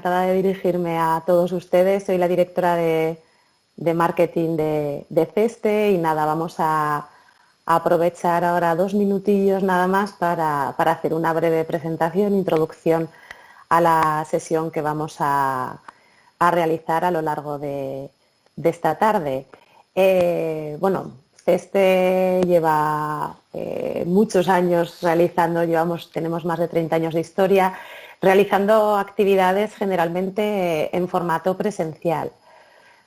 encantada de dirigirme a todos ustedes. Soy la directora de marketing de CESTE y nada, vamos a aprovechar ahora 2 minutillos nada más para hacer una breve presentación, introducción a la sesión que vamos a realizar a lo largo de esta tarde. Bueno, CESTE lleva muchos años tenemos más de 30 años de historia, realizando actividades generalmente en formato presencial.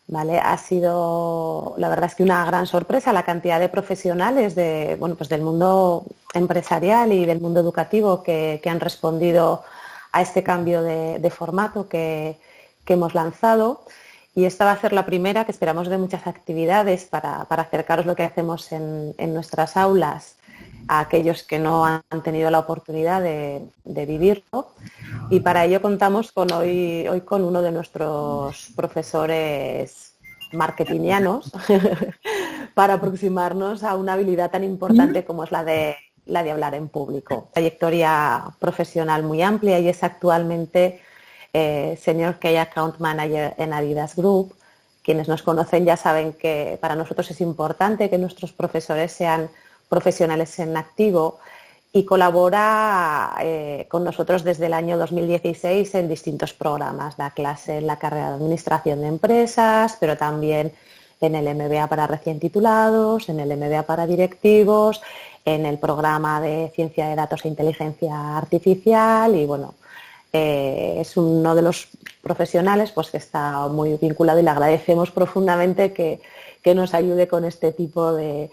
¿Vale? Ha sido, la verdad es que una gran sorpresa la cantidad de profesionales pues del mundo empresarial y del mundo educativo que han respondido a este cambio de formato que hemos lanzado. Y esta va a ser la primera que esperamos de muchas actividades para acercaros lo que hacemos en nuestras aulas a aquellos que no han tenido la oportunidad de vivirlo. Y para ello contamos hoy con uno de nuestros profesores marketingianos para aproximarnos a una habilidad tan importante como es la de hablar en público. Trayectoria profesional muy amplia y es actualmente Senior Key Account Manager en Adidas Group. Quienes nos conocen ya saben que para nosotros es importante que nuestros profesores sean profesionales en activo y colabora con nosotros desde el año 2016 en distintos programas. Da clase en la carrera de Administración de Empresas, pero también en el MBA para recién titulados, en el MBA para directivos, en el programa de Ciencia de Datos e Inteligencia Artificial y bueno, es uno de los profesionales pues, que está muy vinculado y le agradecemos profundamente que nos ayude con este tipo de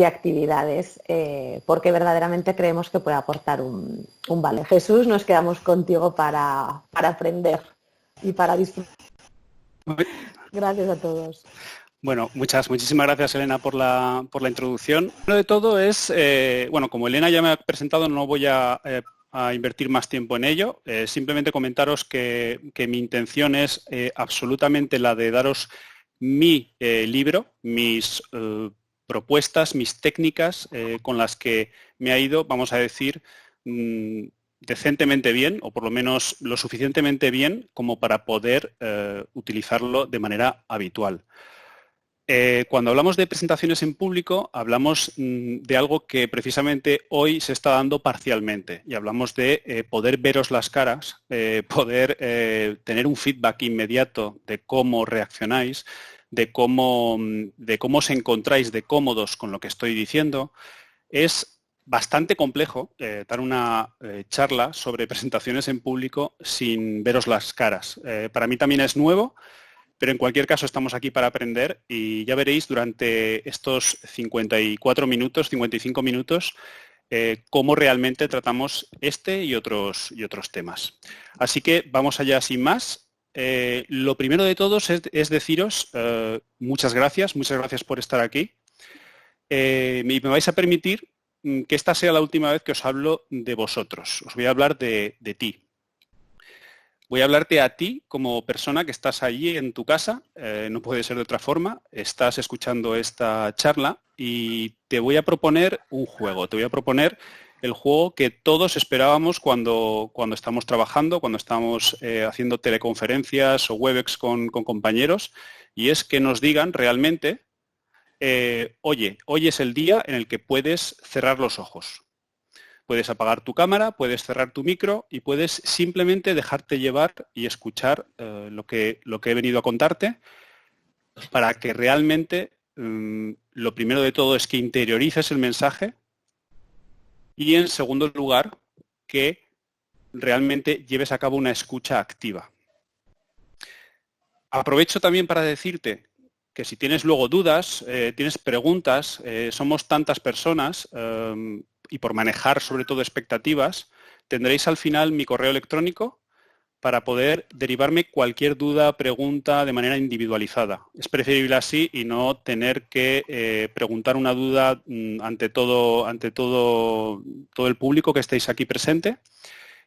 actividades, porque verdaderamente creemos que puede aportar un valor. Jesús, nos quedamos contigo para aprender y para disfrutar. Gracias a todos. Bueno, muchísimas gracias, Elena, por la introducción. Lo de todo es, bueno, como Elena ya me ha presentado, no voy a invertir más tiempo en ello. Simplemente comentaros que mi intención es absolutamente la de daros mi libro, mis propuestas, mis técnicas con las que me ha ido, vamos a decir, decentemente bien, o por lo menos lo suficientemente bien como para poder utilizarlo de manera habitual. Cuando hablamos de presentaciones en público, hablamos de algo que precisamente hoy se está dando parcialmente y hablamos de poder veros las caras, poder tener un feedback inmediato de cómo reaccionáis, de cómo os encontráis de cómodos con lo que estoy diciendo. Es bastante complejo dar una charla sobre presentaciones en público sin veros las caras. Para mí también es nuevo. Pero en cualquier caso estamos aquí para aprender y ya veréis durante estos 54 minutos, 55 minutos, cómo realmente tratamos este y otros temas. Así que vamos allá sin más. Lo primero de todos es deciros muchas gracias por estar aquí. Me vais a permitir que esta sea la última vez que os hablo de vosotros. Os voy a hablar de ti. Voy a hablarte a ti como persona que estás allí en tu casa, no puede ser de otra forma, estás escuchando esta charla y te voy a proponer un juego, te voy a proponer el juego que todos esperábamos cuando estamos trabajando, cuando estamos haciendo teleconferencias o Webex con compañeros, y es que nos digan realmente, oye, hoy es el día en el que puedes cerrar los ojos. Puedes apagar tu cámara, puedes cerrar tu micro y puedes simplemente dejarte llevar y escuchar lo que he venido a contarte para que realmente lo primero de todo es que interiorices el mensaje y en segundo lugar que realmente lleves a cabo una escucha activa. Aprovecho también para decirte que si tienes luego dudas, tienes preguntas, somos tantas personas y por manejar sobre todo expectativas, tendréis al final mi correo electrónico para poder derivarme cualquier duda, pregunta de manera individualizada. Es preferible así y no tener que preguntar una duda ante todo el público que estéis aquí presente.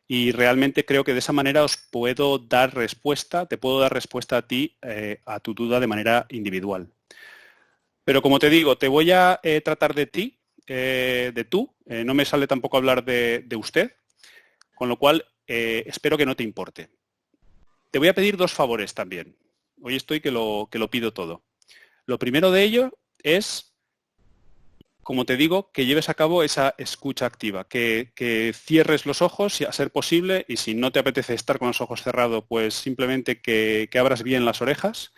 Y realmente creo que de esa manera os puedo dar respuesta, te puedo dar respuesta a ti, a tu duda de manera individual. Pero como te digo, te voy a tratar de ti, de tú, no me sale tampoco hablar de usted, con lo cual espero que no te importe. Te voy a pedir 2 favores también. Hoy estoy que lo pido todo. Lo primero de ello es, como te digo, que lleves a cabo esa escucha activa, que cierres los ojos, si a ser posible, y si no te apetece estar con los ojos cerrados, pues simplemente que abras bien las orejas.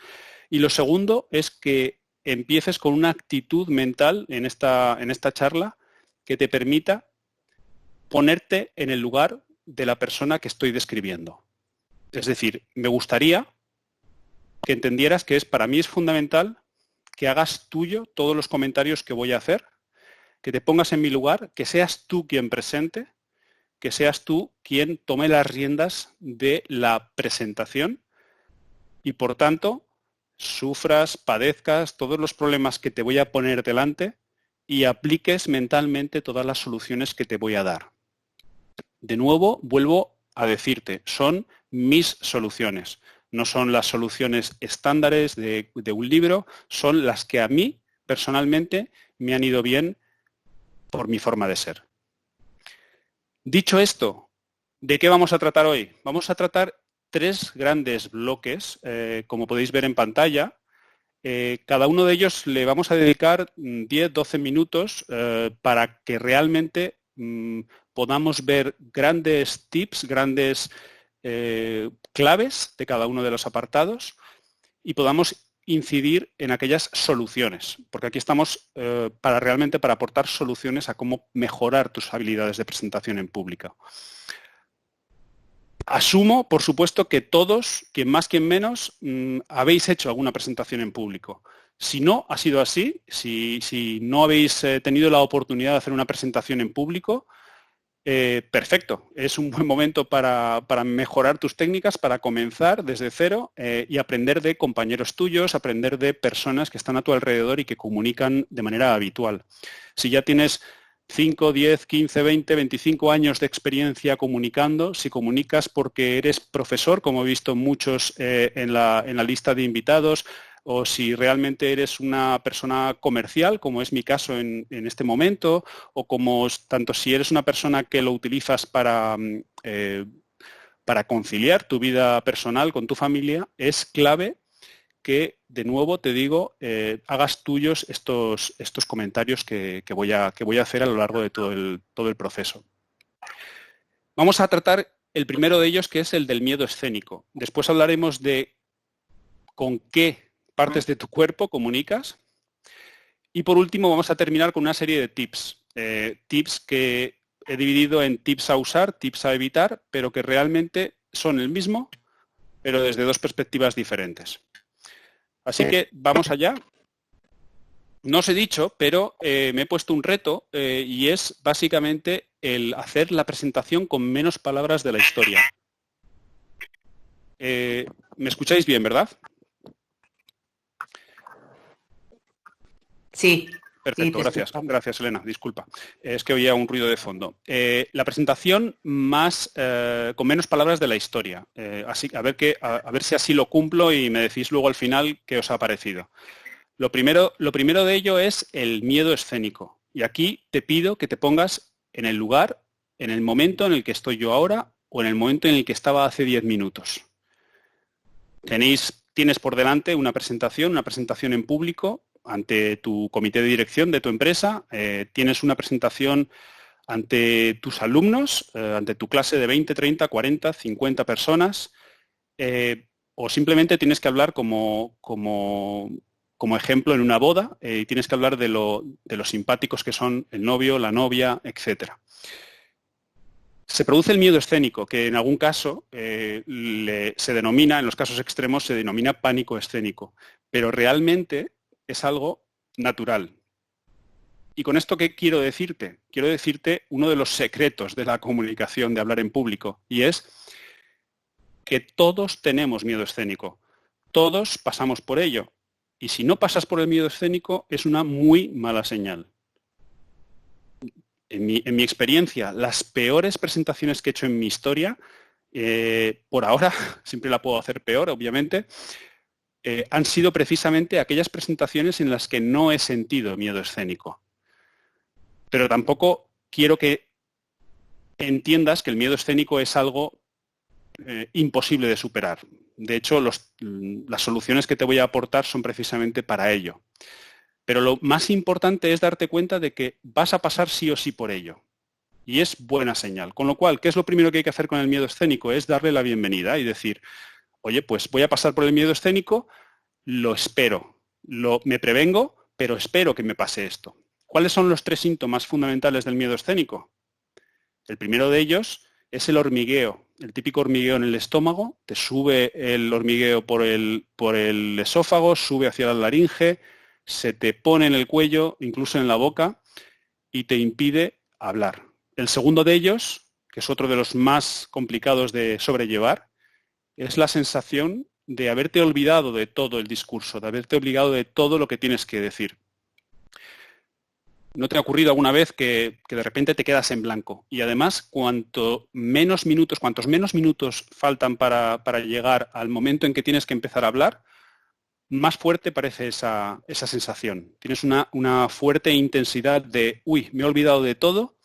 Y lo segundo es que empieces con una actitud mental en esta charla que te permita ponerte en el lugar de la persona que estoy describiendo. Es decir, me gustaría que entendieras que para mí es fundamental que hagas tuyo todos los comentarios que voy a hacer, que te pongas en mi lugar, que seas tú quien presente, que seas tú quien tome las riendas de la presentación y, por tanto, sufras, padezcas todos los problemas que te voy a poner delante y apliques mentalmente todas las soluciones que te voy a dar. De nuevo, vuelvo a decirte, son mis soluciones. No son las soluciones estándares de un libro, son las que a mí, personalmente, me han ido bien por mi forma de ser. Dicho esto, ¿de qué vamos a tratar hoy? Vamos a tratar 3 grandes bloques, como podéis ver en pantalla. Cada uno de ellos le vamos a dedicar 10-12 minutos para que realmente podamos ver grandes tips, grandes claves de cada uno de los apartados y podamos incidir en aquellas soluciones, porque aquí estamos realmente para aportar soluciones a cómo mejorar tus habilidades de presentación en público. Asumo, por supuesto, que todos, quien más, quien menos, habéis hecho alguna presentación en público. Si no ha sido así, si no habéis tenido la oportunidad de hacer una presentación en público, perfecto. Es un buen momento para mejorar tus técnicas, para comenzar desde cero y aprender de compañeros tuyos, aprender de personas que están a tu alrededor y que comunican de manera habitual. Si ya tienes 5, 10, 15, 20, 25 años de experiencia comunicando, si comunicas porque eres profesor, como he visto muchos en la lista de invitados, o si realmente eres una persona comercial, como es mi caso en este momento, o como tanto si eres una persona que lo utilizas para conciliar tu vida personal con tu familia, es clave que, de nuevo, te digo, hagas tuyos estos comentarios que voy a hacer a lo largo de todo el proceso. Vamos a tratar el primero de ellos, que es el del miedo escénico. Después hablaremos de con qué partes de tu cuerpo comunicas. Y por último vamos a terminar con una serie de tips. Tips que he dividido en tips a usar, tips a evitar, pero que realmente son el mismo, pero desde 2 perspectivas diferentes. Así que vamos allá. No os he dicho, pero me he puesto un reto y es básicamente el hacer la presentación con menos palabras de la historia. ¿Me escucháis bien, verdad? Sí. Perfecto, gracias. Gracias, Elena. Disculpa. Es que oía un ruido de fondo. La presentación con menos palabras de la historia. Así, a ver si así lo cumplo y me decís luego al final qué os ha parecido. Lo primero de ello es el miedo escénico. Y aquí te pido que te pongas en el lugar, en el momento en el que estoy yo ahora o en el momento en el que estaba hace 10 minutos. Tienes por delante una presentación en público ante tu comité de dirección de tu empresa, tienes una presentación ante tus alumnos, ante tu clase de 20, 30, 40, 50 personas, o simplemente tienes que hablar como ejemplo en una boda y tienes que hablar de lo simpáticos que son el novio, la novia, etc. Se produce el miedo escénico, que en algún caso se denomina, en los casos extremos, se denomina pánico escénico, pero realmente es algo natural. ¿Y con esto qué quiero decirte? Quiero decirte uno de los secretos de la comunicación, de hablar en público, y es que todos tenemos miedo escénico. Todos pasamos por ello. Y si no pasas por el miedo escénico, es una muy mala señal. En mi experiencia, las peores presentaciones que he hecho en mi historia, por ahora, siempre la puedo hacer peor, obviamente, han sido precisamente aquellas presentaciones en las que no he sentido miedo escénico. Pero tampoco quiero que entiendas que el miedo escénico es algo imposible de superar. De hecho, las soluciones que te voy a aportar son precisamente para ello. Pero lo más importante es darte cuenta de que vas a pasar sí o sí por ello. Y es buena señal. Con lo cual, ¿qué es lo primero que hay que hacer con el miedo escénico? Es darle la bienvenida y decir, oye, pues voy a pasar por el miedo escénico, lo espero, me prevengo, pero espero que me pase esto. ¿Cuáles son los 3 síntomas fundamentales del miedo escénico? El primero de ellos es el hormigueo, el típico hormigueo en el estómago, te sube el hormigueo por el esófago, sube hacia la laringe, se te pone en el cuello, incluso en la boca, y te impide hablar. El segundo de ellos, que es otro de los más complicados de sobrellevar, es la sensación de haberte olvidado de todo el discurso, de haberte olvidado de todo lo que tienes que decir. ¿No te ha ocurrido alguna vez que de repente te quedas en blanco? Y además, cuantos menos minutos faltan para llegar al momento en que tienes que empezar a hablar, más fuerte parece esa sensación. Tienes una fuerte intensidad de, uy, me he olvidado de todo,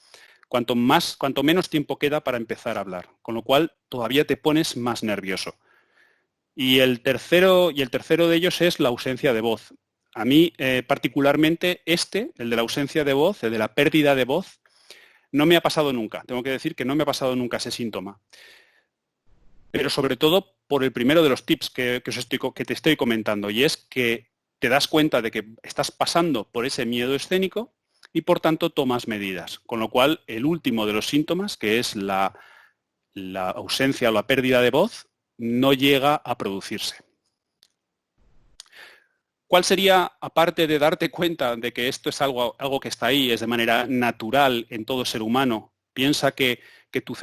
cuanto menos tiempo queda para empezar a hablar, con lo cual todavía te pones más nervioso. Y el tercero de ellos es la ausencia de voz. A mí particularmente el de la ausencia de voz, el de la pérdida de voz, no me ha pasado nunca. Tengo que decir que no me ha pasado nunca ese síntoma. Pero sobre todo por el primero de los tips que te estoy comentando, y es que te das cuenta de que estás pasando por ese miedo escénico y por tanto tomas medidas. Con lo cual, el último de los síntomas, que es la ausencia o la pérdida de voz, no llega a producirse. ¿Cuál sería, aparte de darte cuenta de que esto es algo que está ahí, es de manera natural en todo ser humano? Piensa que en tu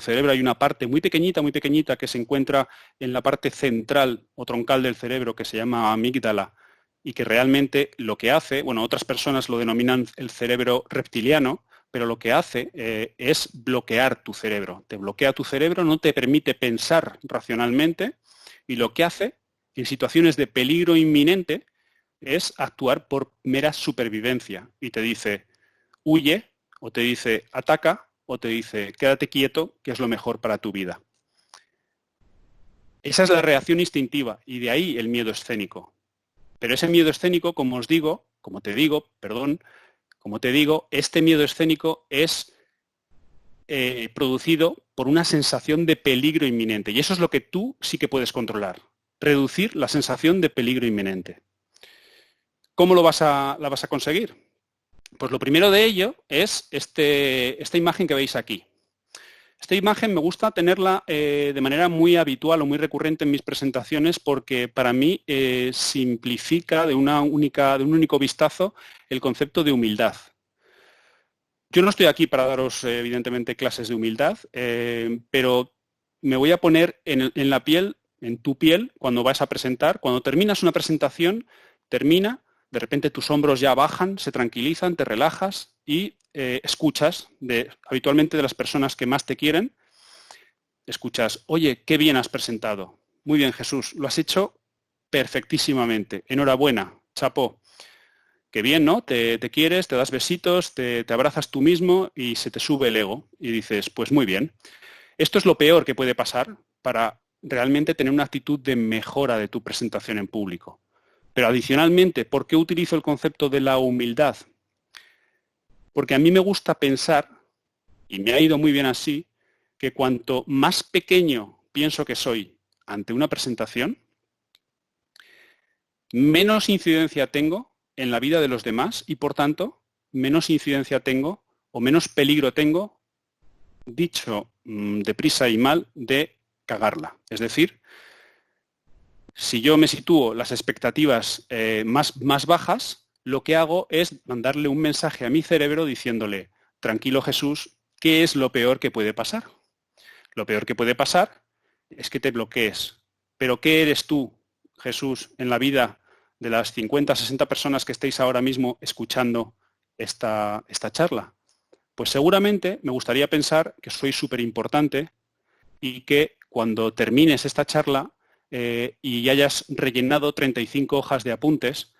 cerebro hay una parte muy pequeñita que se encuentra en la parte central o troncal del cerebro que se llama amígdala y que realmente lo que hace, bueno, otras personas lo denominan el cerebro reptiliano, pero lo que hace es bloquear tu cerebro. Te bloquea tu cerebro, no te permite pensar racionalmente y lo que hace en situaciones de peligro inminente es actuar por mera supervivencia y te dice huye o te dice ataca o te dice quédate quieto, que es lo mejor para tu vida. Esa es la reacción instintiva y de ahí el miedo escénico. Pero ese miedo escénico, como te digo, este miedo escénico es producido por una sensación de peligro inminente. Y eso es lo que tú sí que puedes controlar. Reducir la sensación de peligro inminente. ¿Cómo la vas a conseguir? Pues lo primero de ello es esta imagen que veis aquí. Esta imagen me gusta tenerla de manera muy habitual o muy recurrente en mis presentaciones porque para mí simplifica de un único vistazo el concepto de humildad. Yo no estoy aquí para daros evidentemente clases de humildad, pero me voy a poner en tu piel, cuando vas a presentar. Cuando terminas una presentación, de repente tus hombros ya bajan, se tranquilizan, te relajas y escuchas habitualmente de las personas que más te quieren, escuchas, oye, qué bien has presentado. Muy bien, Jesús, lo has hecho perfectísimamente. Enhorabuena, chapó. Qué bien, ¿no? Te quieres, te das besitos, te abrazas tú mismo y se te sube el ego. Y dices, pues muy bien. Esto es lo peor que puede pasar para realmente tener una actitud de mejora de tu presentación en público. Pero adicionalmente, ¿por qué utilizo el concepto de la humildad? Porque a mí me gusta pensar, y me ha ido muy bien así, que cuanto más pequeño pienso que soy ante una presentación, menos incidencia tengo en la vida de los demás y, por tanto, menos incidencia tengo o menos peligro tengo, dicho deprisa y mal, de cagarla. Es decir, si yo me sitúo las expectativas más bajas, lo que hago es mandarle un mensaje a mi cerebro diciéndole, tranquilo Jesús, ¿qué es lo peor que puede pasar? Lo peor que puede pasar es que te bloquees. Pero ¿qué eres tú, Jesús, en la vida de las 50, 60 personas que estéis ahora mismo escuchando esta charla? Pues seguramente me gustaría pensar que soy súper importante y que cuando termines esta charla y hayas rellenado 35 hojas de apuntes,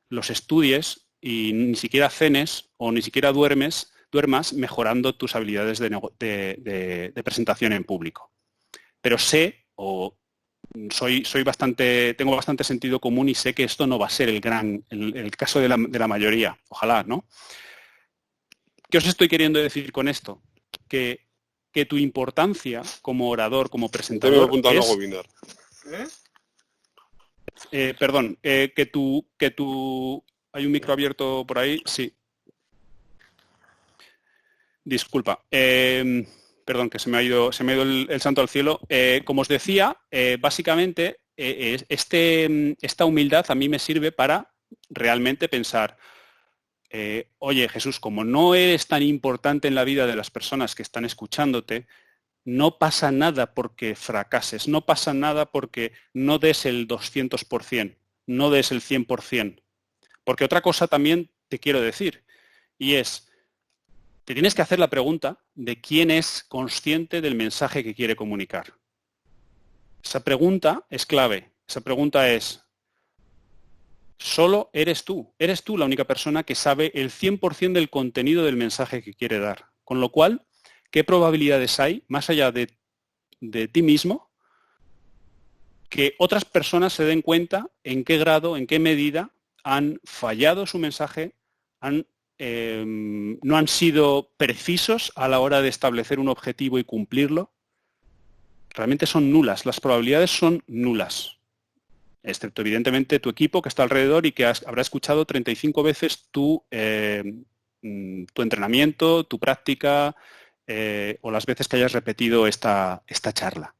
los estudies y ni siquiera cenes o ni siquiera duermas mejorando tus habilidades de presentación en público. Pero sé, o tengo bastante sentido común y sé que esto no va a ser el caso de la mayoría. Ojalá, ¿no? ¿Qué os estoy queriendo decir con esto? Que tu importancia como orador, como presentador es... perdón, ¿Hay un micro abierto por ahí? Sí. Disculpa. Perdón, que se me ha ido el santo al cielo. Como os decía, básicamente esta humildad a mí me sirve para realmente pensar, oye Jesús, como no eres tan importante en la vida de las personas que están escuchándote, no pasa nada porque fracases, no pasa nada porque no des el 200%, no des el 100%. Porque otra cosa también te quiero decir, y es, te tienes que hacer la pregunta de quién es consciente del mensaje que quiere comunicar. Esa pregunta es clave. Esa pregunta es, solo eres tú la única persona que sabe el 100% del contenido del mensaje que quiere dar. Con lo cual, ¿qué probabilidades hay, más allá de ti mismo, que otras personas se den cuenta en qué grado, en qué medida han fallado su mensaje, no han sido precisos a la hora de establecer un objetivo y cumplirlo? Realmente son nulas, las probabilidades son nulas, excepto evidentemente tu equipo que está alrededor y que habrá escuchado 35 veces tu entrenamiento, tu práctica o las veces que hayas repetido esta charla.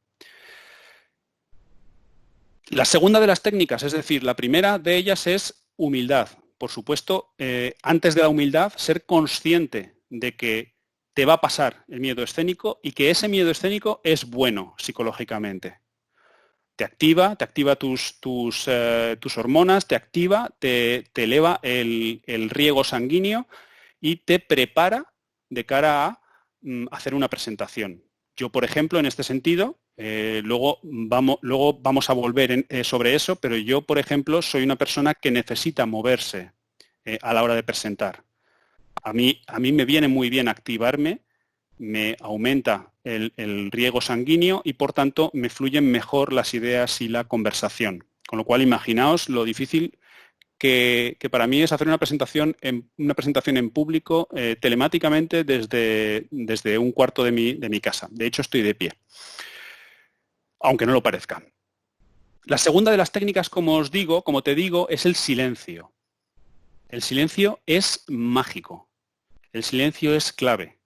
La segunda de las técnicas, es decir, la primera de ellas es humildad. Por supuesto, antes de la humildad, ser consciente de que te va a pasar el miedo escénico y que ese miedo escénico es bueno psicológicamente. Te activa tus hormonas, te eleva el riego sanguíneo y te prepara de cara a hacer una presentación. Yo, por ejemplo, en este sentido, luego vamos a volver sobre eso, pero yo, por ejemplo, soy una persona que necesita moverse a la hora de presentar. A mí me viene muy bien activarme, me aumenta el riego sanguíneo y, por tanto, me fluyen mejor las ideas y la conversación. Con lo cual, imaginaos lo difícil que para mí es hacer una presentación en público telemáticamente desde un cuarto de mi casa. De hecho, estoy de pie, aunque no lo parezca. La segunda de las técnicas, como te digo, es el silencio. El silencio es mágico. El silencio es clave.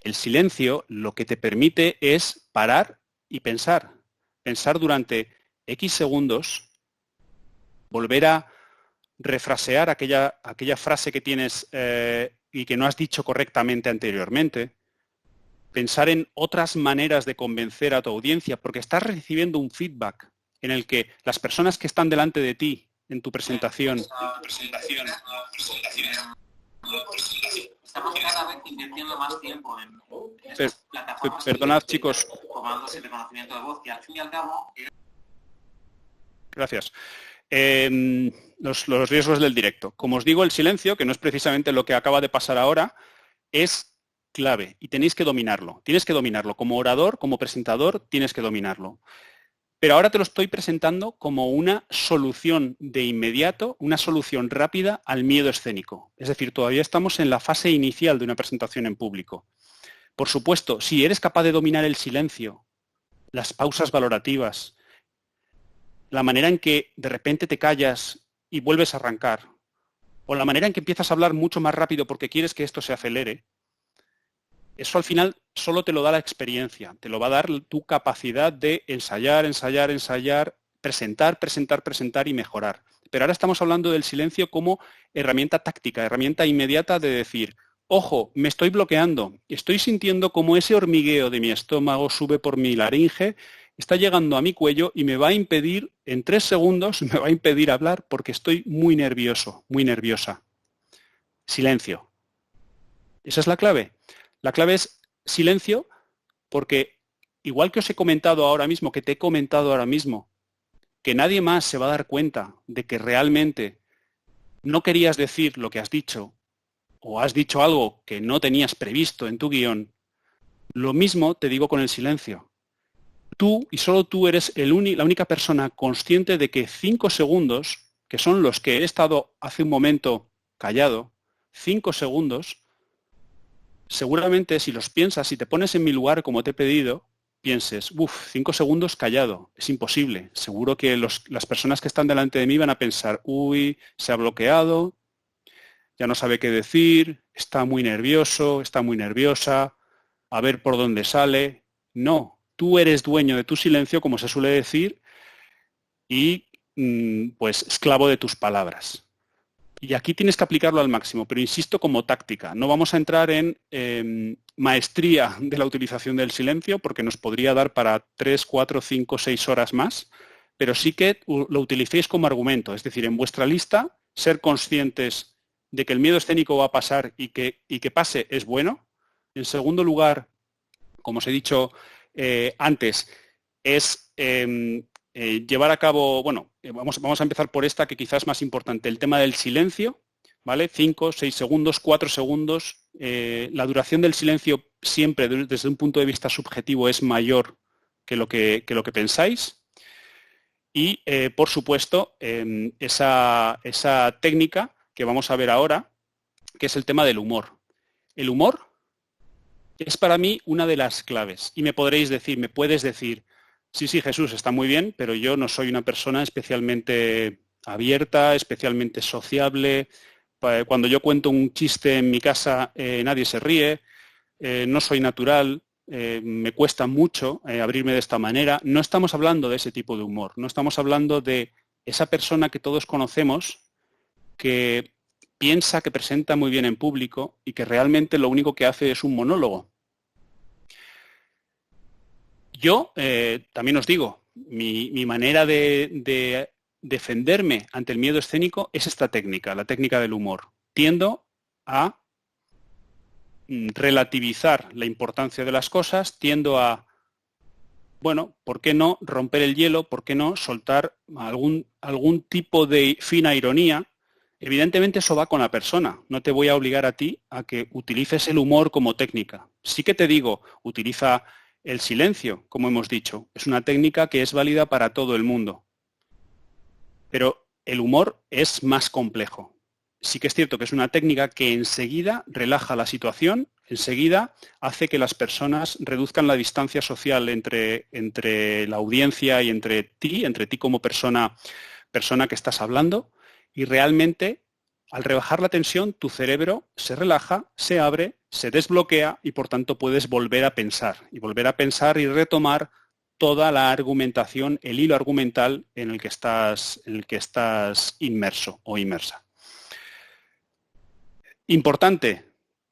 El silencio lo que te permite es parar y pensar. Pensar durante X segundos, volver a refrasear aquella frase que tienes y que no has dicho correctamente anteriormente. Pensar en otras maneras de convencer a tu audiencia, porque estás recibiendo un feedback en el que las personas que están delante de ti en tu presentación... Estamos cada vez invirtiendo más tiempo en plataformas. Perdonad, chicos. Comandos y reconocimiento de voz, que al fin y al cabo... Gracias. Los riesgos del directo. Como os digo, el silencio, que no es precisamente lo que acaba de pasar ahora, es clave y tenéis que dominarlo. Tienes que dominarlo. Como orador, como presentador, tienes que dominarlo. Pero ahora te lo estoy presentando como una solución de inmediato, una solución rápida al miedo escénico. Es decir, todavía estamos en la fase inicial de una presentación en público. Por supuesto, si eres capaz de dominar el silencio, las pausas valorativas, la manera en que de repente te callas y vuelves a arrancar, o la manera en que empiezas a hablar mucho más rápido porque quieres que esto se acelere, eso al final solo te lo da la experiencia, te lo va a dar tu capacidad de ensayar, presentar y mejorar. Pero ahora estamos hablando del silencio como herramienta táctica, herramienta inmediata de decir, ojo, me estoy bloqueando, estoy sintiendo como ese hormigueo de mi estómago sube por mi laringe, está llegando a mi cuello y me va a impedir, en 3 segundos, me va a impedir hablar porque estoy muy nervioso, muy nerviosa. Silencio. Esa es la clave. La clave es silencio porque, igual que os he comentado ahora mismo, que te he comentado ahora mismo, que nadie más se va a dar cuenta de que realmente no querías decir lo que has dicho o has dicho algo que no tenías previsto en tu guión, lo mismo te digo con el silencio. Tú y solo tú eres la única persona consciente de que 5 segundos, que son los que he estado hace un momento callado, 5 segundos, seguramente si los piensas, si te pones en mi lugar como te he pedido, pienses, 5 segundos callado, es imposible. Seguro que las personas que están delante de mí van a pensar, uy, se ha bloqueado, ya no sabe qué decir, está muy nervioso, está muy nerviosa, a ver por dónde sale. No, tú eres dueño de tu silencio, como se suele decir, y pues esclavo de tus palabras. Y aquí tienes que aplicarlo al máximo, pero insisto, como táctica. No vamos a entrar en maestría de la utilización del silencio, porque nos podría dar para 3, 4, 5, 6 horas más, pero sí que lo utilicéis como argumento. Es decir, en vuestra lista, ser conscientes de que el miedo escénico va a pasar y que pase es bueno. En segundo lugar, como os he dicho antes, es llevar a cabo, bueno, vamos a empezar por esta que quizás es más importante, el tema del silencio, ¿vale? 5, 6 segundos, 4 segundos. La duración del silencio siempre desde un punto de vista subjetivo es mayor que lo que pensáis. Y, por supuesto, esa técnica que vamos a ver ahora, que es el tema del humor. El humor es para mí una de las claves. Y me puedes decir, sí, Jesús, está muy bien, pero yo no soy una persona especialmente abierta, especialmente sociable. Cuando yo cuento un chiste en mi casa, nadie se ríe, no soy natural, me cuesta mucho abrirme de esta manera. No estamos hablando de ese tipo de humor, no estamos hablando de esa persona que todos conocemos, que piensa que presenta muy bien en público y que realmente lo único que hace es un monólogo. Yo también os digo, mi manera de defenderme ante el miedo escénico es esta técnica, la técnica del humor. Tiendo a relativizar la importancia de las cosas, tiendo a, bueno, ¿por qué no romper el hielo? ¿Por qué no soltar algún tipo de fina ironía? Evidentemente eso va con la persona. No te voy a obligar a ti a que utilices el humor como técnica. Sí que te digo, utiliza el silencio, como hemos dicho. Es una técnica que es válida para todo el mundo. Pero el humor es más complejo. Sí que es cierto que es una técnica que enseguida relaja la situación, enseguida hace que las personas reduzcan la distancia social entre la audiencia y entre ti como persona que estás hablando, y realmente al rebajar la tensión tu cerebro se relaja, se abre, se desbloquea y por tanto puedes volver a pensar y retomar toda la argumentación, el hilo argumental en el que estás inmerso o inmersa. Importante,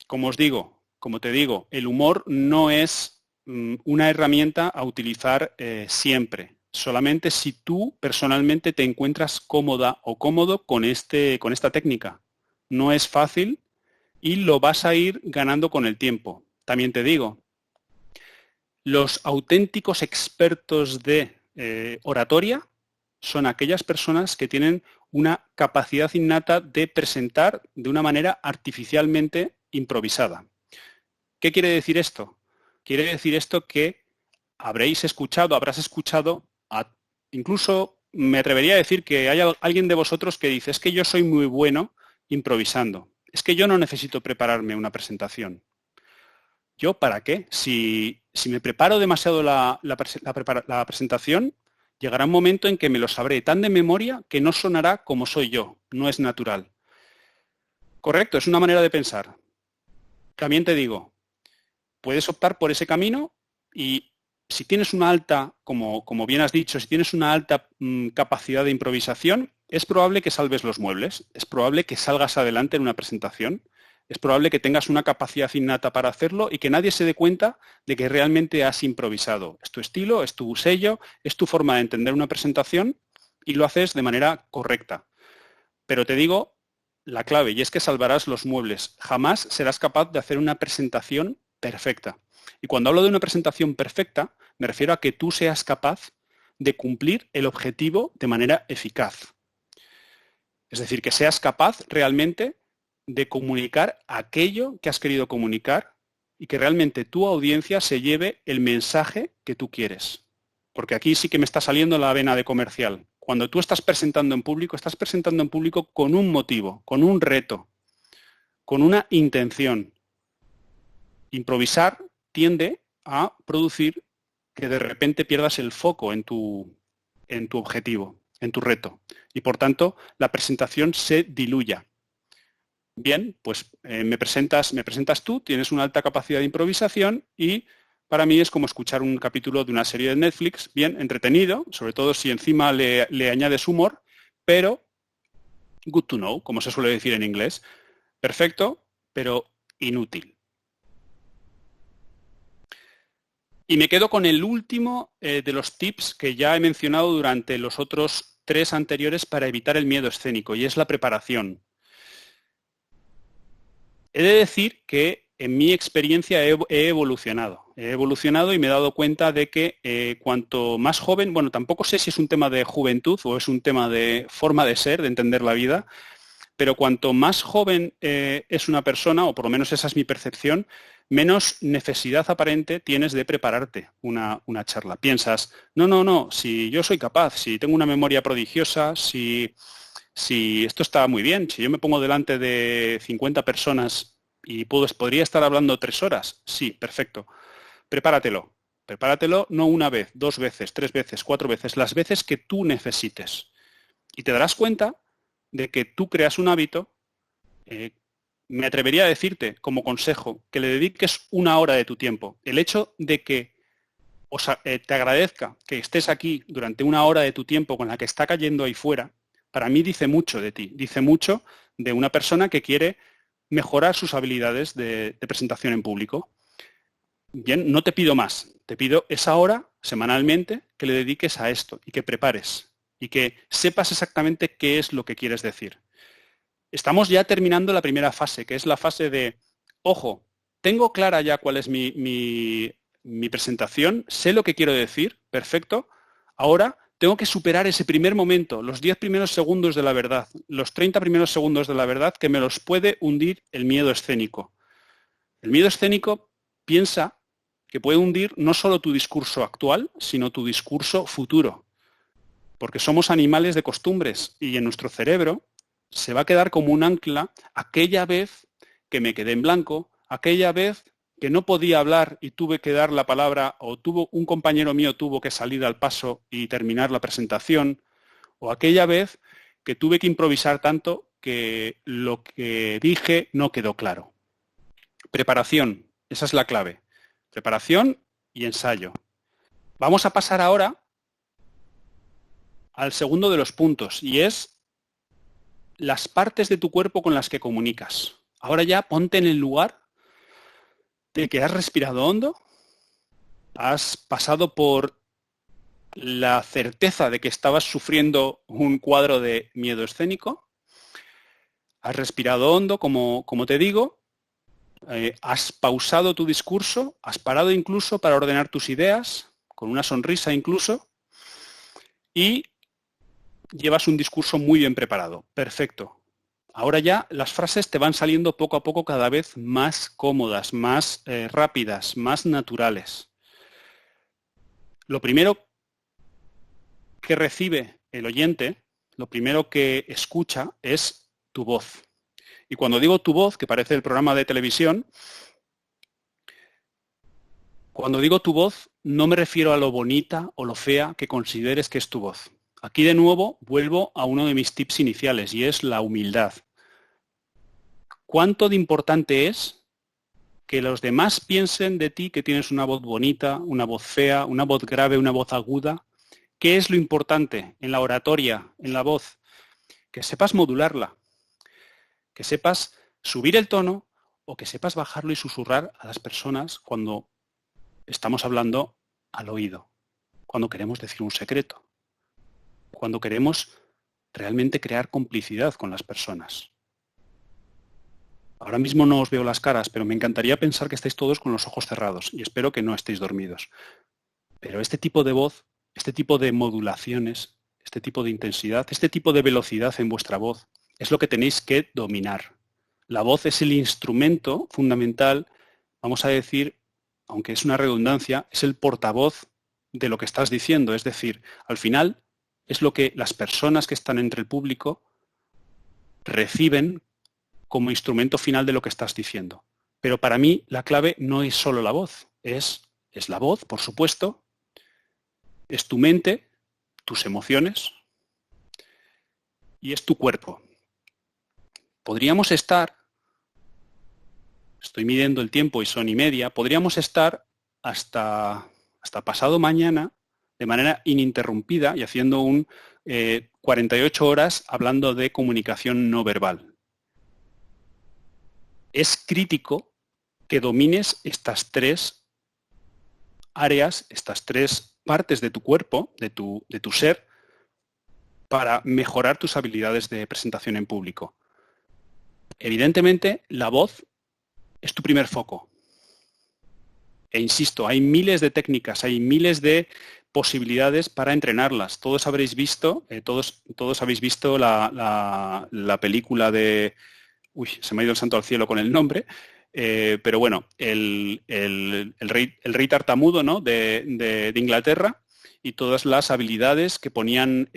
como te digo, el humor no es una herramienta a utilizar siempre, solamente si tú personalmente te encuentras cómoda o cómodo con esta técnica. No es fácil y lo vas a ir ganando con el tiempo. También te digo, los auténticos expertos de oratoria son aquellas personas que tienen una capacidad innata de presentar de una manera artificialmente improvisada. ¿Qué quiere decir esto? Quiere decir esto que habrás escuchado, incluso me atrevería a decir que hay alguien de vosotros que dice, es que yo soy muy bueno improvisando, es que yo no necesito prepararme una presentación. ¿Yo para qué? Si me preparo demasiado la presentación, llegará un momento en que me lo sabré tan de memoria que no sonará como soy yo, no es natural. Correcto, es una manera de pensar. También te digo, puedes optar por ese camino y si tienes una alta, como bien has dicho, si tienes una alta capacidad de improvisación, es probable que salves los muebles, es probable que salgas adelante en una presentación, es probable que tengas una capacidad innata para hacerlo y que nadie se dé cuenta de que realmente has improvisado. Es tu estilo, es tu sello, es tu forma de entender una presentación y lo haces de manera correcta. Pero te digo la clave, y es que salvarás los muebles. Jamás serás capaz de hacer una presentación perfecta. Y cuando hablo de una presentación perfecta, me refiero a que tú seas capaz de cumplir el objetivo de manera eficaz. Es decir, que seas capaz realmente de comunicar aquello que has querido comunicar y que realmente tu audiencia se lleve el mensaje que tú quieres. Porque aquí sí que me está saliendo la vena de comercial. Cuando tú estás presentando en público con un motivo, con un reto, con una intención. Improvisar tiende a producir que de repente pierdas el foco en tu objetivo, en tu reto. Y por tanto, la presentación se diluya. Bien, pues me presentas tú, tienes una alta capacidad de improvisación y para mí es como escuchar un capítulo de una serie de Netflix, bien entretenido, sobre todo si encima le añades humor, pero good to know, como se suele decir en inglés. Perfecto, pero inútil. Y me quedo con el último de los tips que ya he mencionado durante los otros 3 anteriores para evitar el miedo escénico, y es la preparación. He de decir que en mi experiencia he evolucionado. He evolucionado y me he dado cuenta de que cuanto más joven, bueno, tampoco sé si es un tema de juventud o es un tema de forma de ser, de entender la vida, pero cuanto más joven es una persona, o por lo menos esa es mi percepción, menos necesidad aparente tienes de prepararte una charla. Piensas, no, si yo soy capaz, si tengo una memoria prodigiosa, si esto está muy bien, si yo me pongo delante de 50 personas y podría estar hablando 3 horas, sí, perfecto. Prepáratelo. Prepáratelo no una vez, 2 veces, 3 veces, 4 veces, las veces que tú necesites. Y te darás cuenta de que tú creas un hábito. Me atrevería a decirte, como consejo, que le dediques 1 hora de tu tiempo. El hecho de que te agradezca que estés aquí durante 1 hora de tu tiempo con la que está cayendo ahí fuera, para mí dice mucho de ti, dice mucho de una persona que quiere mejorar sus habilidades de presentación en público. Bien, no te pido más, te pido esa hora semanalmente que le dediques a esto y que prepares y que sepas exactamente qué es lo que quieres decir. Estamos ya terminando la primera fase, que es la fase de, ojo, tengo clara ya cuál es mi presentación, sé lo que quiero decir, perfecto, ahora tengo que superar ese primer momento, los 10 primeros segundos de la verdad, los 30 primeros segundos de la verdad, que me los puede hundir el miedo escénico. El miedo escénico piensa que puede hundir no solo tu discurso actual, sino tu discurso futuro. Porque somos animales de costumbres y en nuestro cerebro se va a quedar como un ancla aquella vez que me quedé en blanco, aquella vez que no podía hablar y tuve que dar la palabra, o un compañero mío tuvo que salir al paso y terminar la presentación, o aquella vez que tuve que improvisar tanto que lo que dije no quedó claro. Preparación, esa es la clave. Preparación y ensayo. Vamos a pasar ahora al segundo de los puntos, y es las partes de tu cuerpo con las que comunicas. Ahora ya ponte en el lugar de que has respirado hondo, has pasado por la certeza de que estabas sufriendo un cuadro de miedo escénico, has respirado hondo, como te digo, has pausado tu discurso, has parado incluso para ordenar tus ideas, con una sonrisa incluso, y llevas un discurso muy bien preparado. Perfecto. Ahora ya las frases te van saliendo poco a poco cada vez más cómodas, más rápidas, más naturales. Lo primero que recibe el oyente, lo primero que escucha es tu voz. Y cuando digo tu voz, que parece el programa de televisión, cuando digo tu voz no me refiero a lo bonita o lo fea que consideres que es tu voz. Aquí de nuevo vuelvo a uno de mis tips iniciales y es la humildad. ¿Cuánto de importante es que los demás piensen de ti que tienes una voz bonita, una voz fea, una voz grave, una voz aguda? ¿Qué es lo importante en la oratoria, en la voz? Que sepas modularla, que sepas subir el tono o que sepas bajarlo y susurrar a las personas cuando estamos hablando al oído, cuando queremos decir un secreto, cuando queremos realmente crear complicidad con las personas. Ahora mismo no os veo las caras, pero me encantaría pensar que estáis todos con los ojos cerrados y espero que no estéis dormidos. Pero este tipo de voz, este tipo de modulaciones, este tipo de intensidad, este tipo de velocidad en vuestra voz es lo que tenéis que dominar. La voz es el instrumento fundamental, vamos a decir, aunque es una redundancia, es el portavoz de lo que estás diciendo. Es decir, al final es lo que las personas que están entre el público reciben como instrumento final de lo que estás diciendo. Pero para mí la clave no es solo la voz, es la voz, por supuesto, es tu mente, tus emociones y es tu cuerpo. Podríamos estar, estoy midiendo el tiempo y son y media, podríamos estar hasta pasado mañana de manera ininterrumpida y haciendo 48 horas hablando de comunicación no verbal. Es crítico que domines estas tres áreas, estas tres partes de tu cuerpo, de tu ser, para mejorar tus habilidades de presentación en público. Evidentemente, la voz es tu primer foco. E insisto, hay miles de técnicas, hay miles de posibilidades para entrenarlas. Todos habréis visto, todos habéis visto la película de... Uy, se me ha ido el santo al cielo con el nombre, pero bueno, el rey tartamudo, ¿no?, de Inglaterra, y todas las habilidades que ponían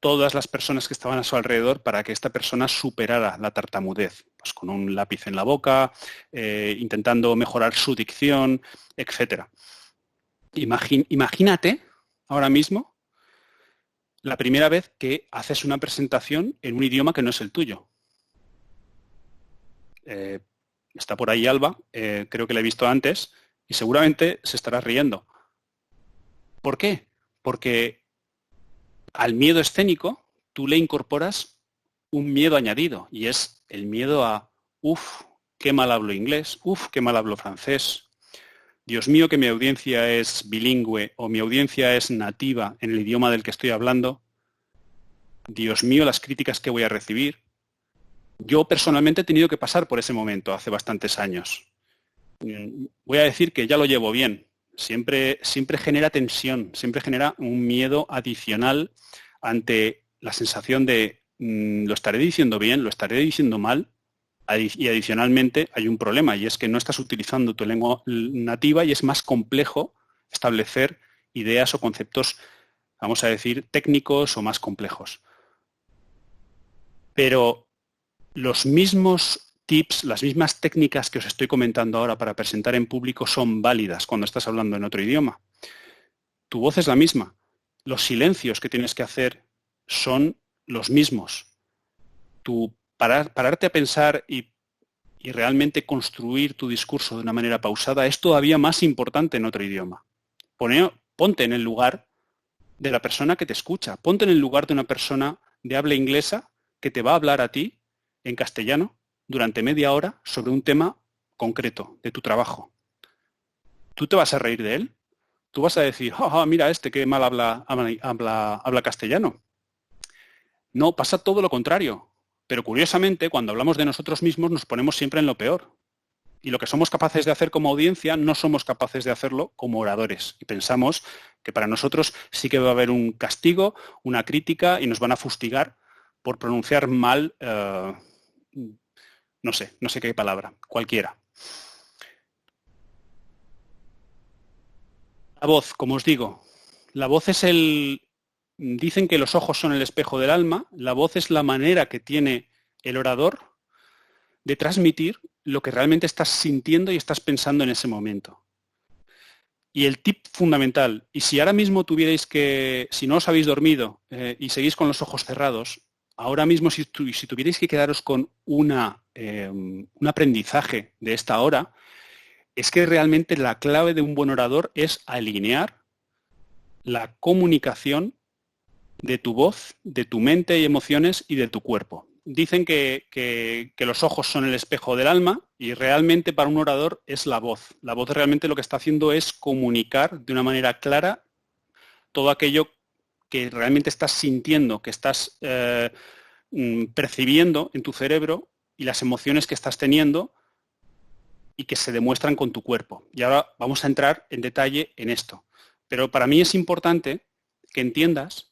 todas las personas que estaban a su alrededor para que esta persona superara la tartamudez, pues con un lápiz en la boca, intentando mejorar su dicción, etc. Imagínate ahora mismo la primera vez que haces una presentación en un idioma que no es el tuyo. Está por ahí Alba, creo que la he visto antes, y seguramente se estará riendo. ¿Por qué? Porque al miedo escénico tú le incorporas un miedo añadido, y es el miedo a, uff, qué mal hablo inglés, uff, qué mal hablo francés, Dios mío que mi audiencia es bilingüe o mi audiencia es nativa en el idioma del que estoy hablando, Dios mío las críticas que voy a recibir. Yo personalmente he tenido que pasar por ese momento hace bastantes años. Voy a decir que ya lo llevo bien. Siempre genera tensión, siempre genera un miedo adicional ante la sensación de lo estaré diciendo bien, lo estaré diciendo mal, y adicionalmente hay un problema, y es que no estás utilizando tu lengua nativa y es más complejo establecer ideas o conceptos, vamos a decir, técnicos o más complejos. Pero los mismos tips, las mismas técnicas que os estoy comentando ahora para presentar en público son válidas cuando estás hablando en otro idioma. Tu voz es la misma. Los silencios que tienes que hacer son los mismos. Tu pararte a pensar y realmente construir tu discurso de una manera pausada es todavía más importante en otro idioma. Ponte en el lugar de la persona que te escucha. Ponte en el lugar de una persona de habla inglesa que te va a hablar a ti en castellano durante media hora sobre un tema concreto de tu trabajo. ¿Tú te vas a reír de él? ¿Tú vas a decir, mira este que mal habla castellano? No, pasa todo lo contrario. Pero curiosamente, cuando hablamos de nosotros mismos nos ponemos siempre en lo peor. Y lo que somos capaces de hacer como audiencia no somos capaces de hacerlo como oradores. Y pensamos que para nosotros sí que va a haber un castigo, una crítica y nos van a fustigar por pronunciar mal, no sé qué palabra, cualquiera. La voz, como os digo, la voz es dicen que los ojos son el espejo del alma, la voz es la manera que tiene el orador de transmitir lo que realmente estás sintiendo y estás pensando en ese momento. Y el tip fundamental, y si ahora mismo si no os habéis dormido y seguís con los ojos cerrados, ahora mismo si tuvierais que quedaros con un aprendizaje de esta hora, es que realmente la clave de un buen orador es alinear la comunicación de tu voz, de tu mente y emociones y de tu cuerpo. Dicen que los ojos son el espejo del alma y realmente para un orador es la voz. La voz realmente lo que está haciendo es comunicar de una manera clara todo aquello que realmente estás sintiendo, que estás percibiendo en tu cerebro y las emociones que estás teniendo y que se demuestran con tu cuerpo. Y ahora vamos a entrar en detalle en esto. Pero para mí es importante que entiendas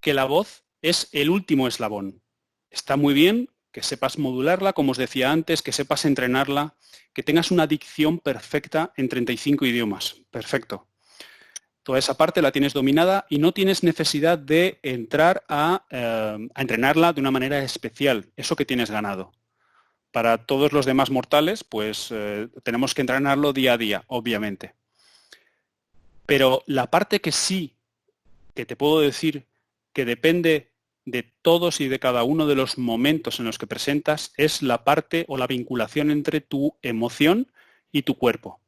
que la voz es el último eslabón. Está muy bien que sepas modularla, como os decía antes, que sepas entrenarla, que tengas una dicción perfecta en 35 idiomas. Perfecto. Toda esa parte la tienes dominada y no tienes necesidad de entrar a entrenarla de una manera especial, eso que tienes ganado. Para todos los demás mortales, pues tenemos que entrenarlo día a día, obviamente. Pero la parte que sí, que te puedo decir que depende de todos y de cada uno de los momentos en los que presentas, es la parte o la vinculación entre tu emoción y tu cuerpo.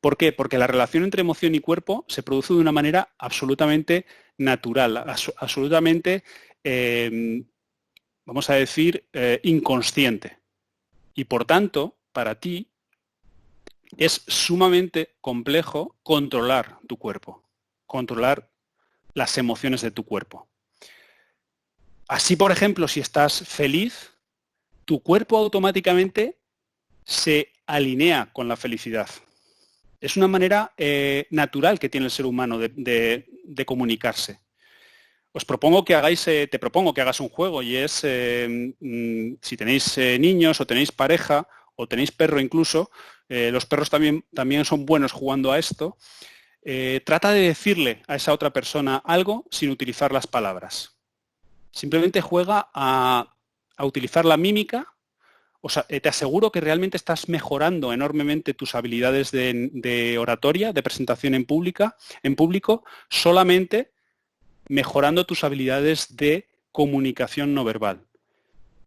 ¿Por qué? Porque la relación entre emoción y cuerpo se produce de una manera absolutamente natural, absolutamente, vamos a decir, inconsciente. Y por tanto, para ti, es sumamente complejo controlar tu cuerpo, controlar las emociones de tu cuerpo. Así, por ejemplo, si estás feliz, tu cuerpo automáticamente se alinea con la felicidad. Es una manera natural que tiene el ser humano de comunicarse. Os propongo que hagáis, te propongo que hagas un juego y es, si tenéis niños o tenéis pareja o tenéis perro incluso, los perros también son buenos jugando a esto, trata de decirle a esa otra persona algo sin utilizar las palabras. Simplemente juega a utilizar la mímica. O sea, te aseguro que realmente estás mejorando enormemente tus habilidades de oratoria, de presentación en público, solamente mejorando tus habilidades de comunicación no verbal.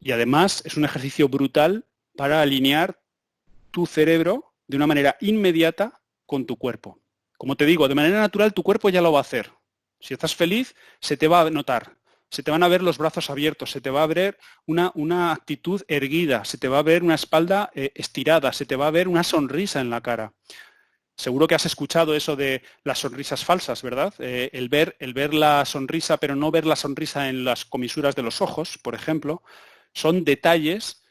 Y además es un ejercicio brutal para alinear tu cerebro de una manera inmediata con tu cuerpo. Como te digo, de manera natural tu cuerpo ya lo va a hacer. Si estás feliz, se te va a notar. Se te van a ver los brazos abiertos, se te va a ver una actitud erguida, se te va a ver una espalda estirada, se te va a ver una sonrisa en la cara. Seguro que has escuchado eso de las sonrisas falsas, ¿verdad? El ver la sonrisa, pero no ver la sonrisa en las comisuras de los ojos, por ejemplo, son detalles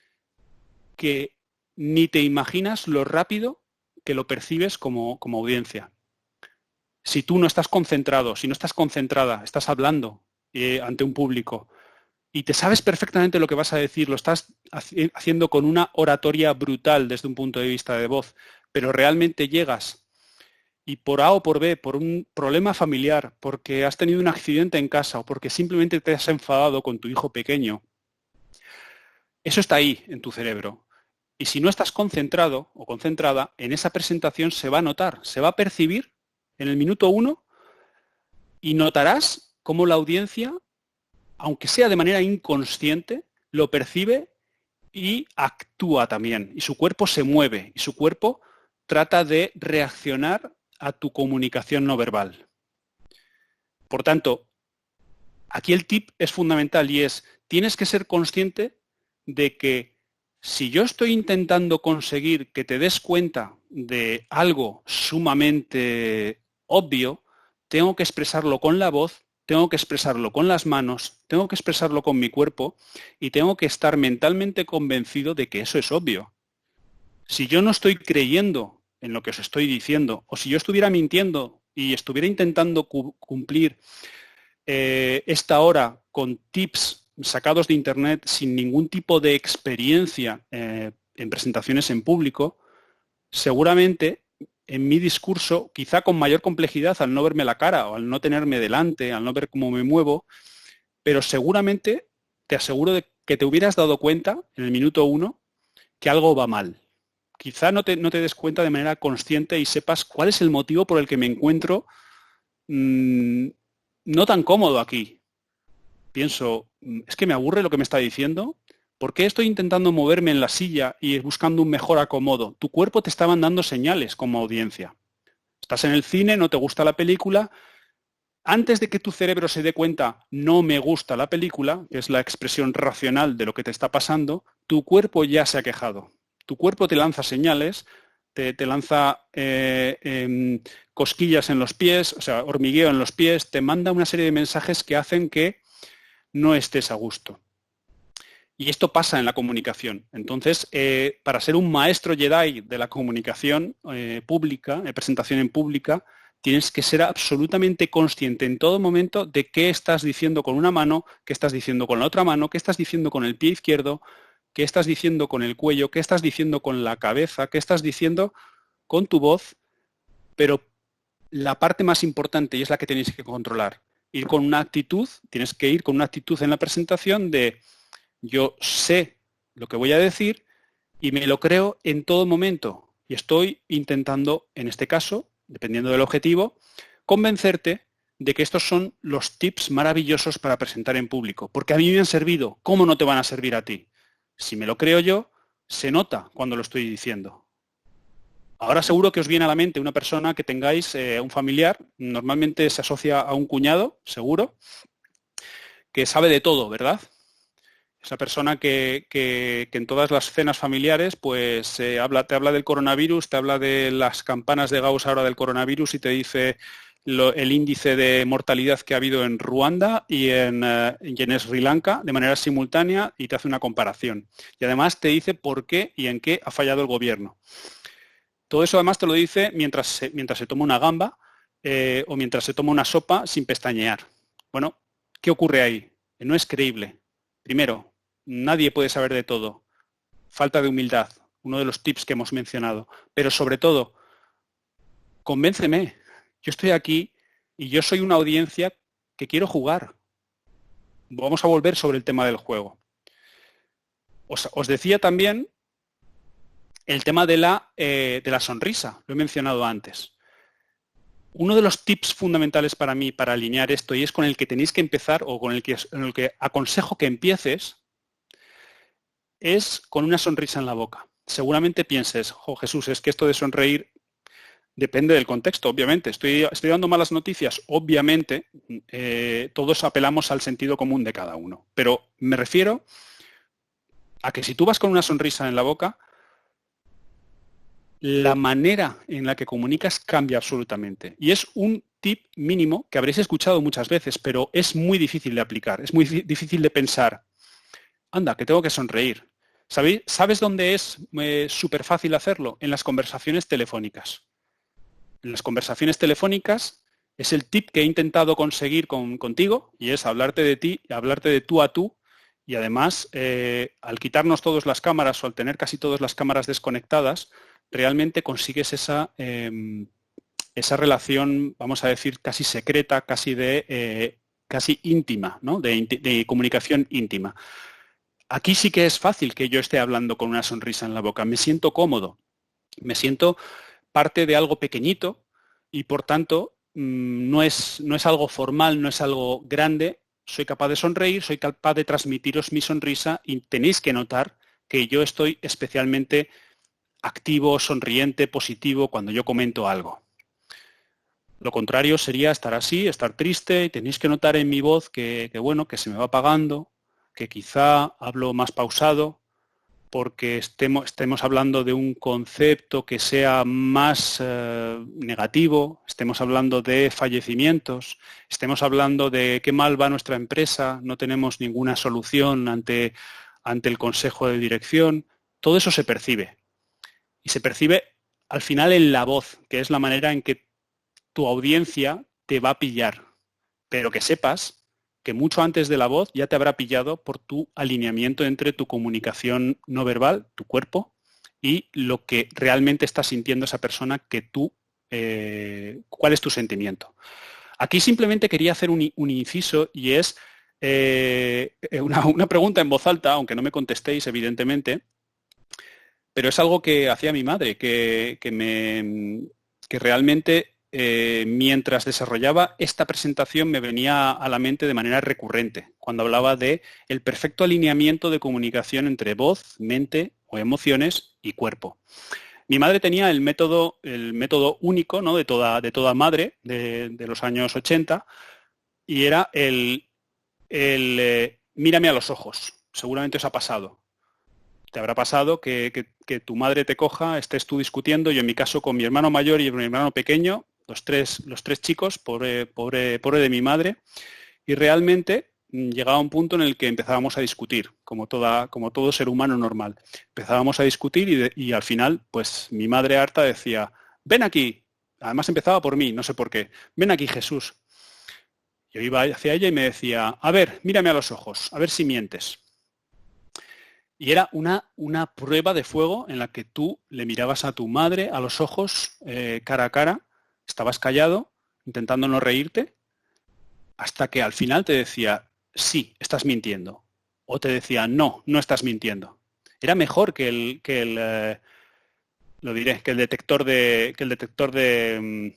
que ni te imaginas lo rápido que lo percibes como audiencia. Si tú no estás concentrado, si no estás concentrada, estás hablando ante un público y te sabes perfectamente lo que vas a decir, lo estás haciendo con una oratoria brutal desde un punto de vista de voz, pero realmente llegas y por A o por B, por un problema familiar, porque has tenido un accidente en casa o porque simplemente te has enfadado con tu hijo pequeño, eso está ahí en tu cerebro. Y si no estás concentrado o concentrada, en esa presentación se va a notar, se va a percibir en el minuto 1 y notarás cómo la audiencia, aunque sea de manera inconsciente, lo percibe y actúa también. Y su cuerpo se mueve y su cuerpo trata de reaccionar a tu comunicación no verbal. Por tanto, aquí el tip es fundamental y es, tienes que ser consciente de que si yo estoy intentando conseguir que te des cuenta de algo sumamente obvio, tengo que expresarlo con la voz, tengo que expresarlo con las manos, tengo que expresarlo con mi cuerpo y tengo que estar mentalmente convencido de que eso es obvio. Si yo no estoy creyendo en lo que os estoy diciendo, o si yo estuviera mintiendo y estuviera intentando cumplir esta hora con tips sacados de internet sin ningún tipo de experiencia en presentaciones en público, seguramente en mi discurso, quizá con mayor complejidad al no verme la cara o al no tenerme delante, al no ver cómo me muevo, pero seguramente te aseguro de que te hubieras dado cuenta en el minuto 1 que algo va mal. Quizá no te des cuenta de manera consciente y sepas cuál es el motivo por el que me encuentro no tan cómodo aquí. Pienso, es que me aburre lo que me está diciendo. ¿Por qué estoy intentando moverme en la silla y buscando un mejor acomodo? Tu cuerpo te está mandando señales como audiencia. Estás en el cine, no te gusta la película. Antes de que tu cerebro se dé cuenta, no me gusta la película, que es la expresión racional de lo que te está pasando, tu cuerpo ya se ha quejado. Tu cuerpo te lanza señales, te lanza cosquillas en los pies, o sea, hormigueo en los pies, te manda una serie de mensajes que hacen que no estés a gusto. Y esto pasa en la comunicación. Entonces, para ser un maestro Jedi de la comunicación pública, de presentación en pública, tienes que ser absolutamente consciente en todo momento de qué estás diciendo con una mano, qué estás diciendo con la otra mano, qué estás diciendo con el pie izquierdo, qué estás diciendo con el cuello, qué estás diciendo con la cabeza, qué estás diciendo con tu voz, pero la parte más importante, y es la que tenéis que controlar, ir con una actitud, tienes que ir con una actitud en la presentación de yo sé lo que voy a decir y me lo creo en todo momento. Y estoy intentando, en este caso, dependiendo del objetivo, convencerte de que estos son los tips maravillosos para presentar en público. Porque a mí me han servido. ¿Cómo no te van a servir a ti? Si me lo creo yo, se nota cuando lo estoy diciendo. Ahora seguro que os viene a la mente una persona que tengáis, un familiar, normalmente se asocia a un cuñado, seguro, que sabe de todo, ¿verdad? Esa persona que en todas las cenas familiares pues te habla del coronavirus, te habla de las campanas de Gauss ahora del coronavirus y te dice el índice de mortalidad que ha habido en Ruanda y en Sri Lanka de manera simultánea y te hace una comparación. Y además te dice por qué y en qué ha fallado el gobierno. Todo eso además te lo dice mientras se toma una gamba o mientras se toma una sopa sin pestañear. Bueno, ¿qué ocurre ahí? No es creíble. Primero, nadie puede saber de todo. Falta de humildad, uno de los tips que hemos mencionado. Pero sobre todo, convénceme. Yo estoy aquí y yo soy una audiencia que quiero jugar. Vamos a volver sobre el tema del juego. Os decía también el tema de la sonrisa, lo he mencionado antes. Uno de los tips fundamentales para mí para alinear esto, y es con el que tenéis que empezar o con el que aconsejo que empieces, es con una sonrisa en la boca. Seguramente pienses, oh Jesús, es que esto de sonreír depende del contexto, obviamente. Estoy dando malas noticias, obviamente. Todos apelamos al sentido común de cada uno. Pero me refiero a que si tú vas con una sonrisa en la boca, la manera en la que comunicas cambia absolutamente. Y es un tip mínimo que habréis escuchado muchas veces, pero es muy difícil de aplicar, es muy difícil de pensar. Anda, que tengo que sonreír. ¿Sabes dónde es súper fácil hacerlo? En las conversaciones telefónicas. En las conversaciones telefónicas es el tip que he intentado conseguir contigo y es hablarte de ti, hablarte de tú a tú y además al quitarnos todas las cámaras o al tener casi todas las cámaras desconectadas, realmente consigues esa relación, vamos a decir, casi secreta, casi íntima, ¿no? de comunicación íntima. Aquí sí que es fácil que yo esté hablando con una sonrisa en la boca. Me siento cómodo, me siento parte de algo pequeñito y por tanto no es algo formal, no es algo grande. Soy capaz de sonreír, soy capaz de transmitiros mi sonrisa y tenéis que notar que yo estoy especialmente activo, sonriente, positivo cuando yo comento algo. Lo contrario sería estar así, estar triste y tenéis que notar en mi voz que se me va apagando, que quizá hablo más pausado porque estemos hablando de un concepto que sea más negativo, estemos hablando de fallecimientos, estemos hablando de qué mal va nuestra empresa, no tenemos ninguna solución ante el consejo de dirección. Todo eso se percibe. Y se percibe al final en la voz, que es la manera en que tu audiencia te va a pillar. Pero que sepas que mucho antes de la voz ya te habrá pillado por tu alineamiento entre tu comunicación no verbal, tu cuerpo, y lo que realmente está sintiendo esa persona que tú, cuál es tu sentimiento. Aquí simplemente quería hacer un inciso y es una pregunta en voz alta, aunque no me contestéis evidentemente, pero es algo que hacía mi madre, que realmente mientras desarrollaba esta presentación me venía a la mente de manera recurrente, cuando hablaba de el perfecto alineamiento de comunicación entre voz, mente o emociones y cuerpo. Mi madre tenía el método único, ¿no? de toda madre de los años 80 y era el mírame a los ojos. Seguramente os ha pasado. Te habrá pasado que tu madre te coja, estés tú discutiendo, yo en mi caso con mi hermano mayor y mi hermano pequeño, los tres chicos, pobre de mi madre, y realmente llegaba un punto en el que empezábamos a discutir, como todo ser humano normal. Empezábamos a discutir y al final, pues mi madre harta decía, ven aquí, además empezaba por mí, no sé por qué, ven aquí Jesús. Yo iba hacia ella y me decía, a ver, mírame a los ojos, a ver si mientes. Y era una prueba de fuego en la que tú le mirabas a tu madre a los ojos, cara a cara, estabas callado, intentando no reírte, hasta que al final te decía, sí, estás mintiendo. O te decía, no, no estás mintiendo. Era mejor que el detector de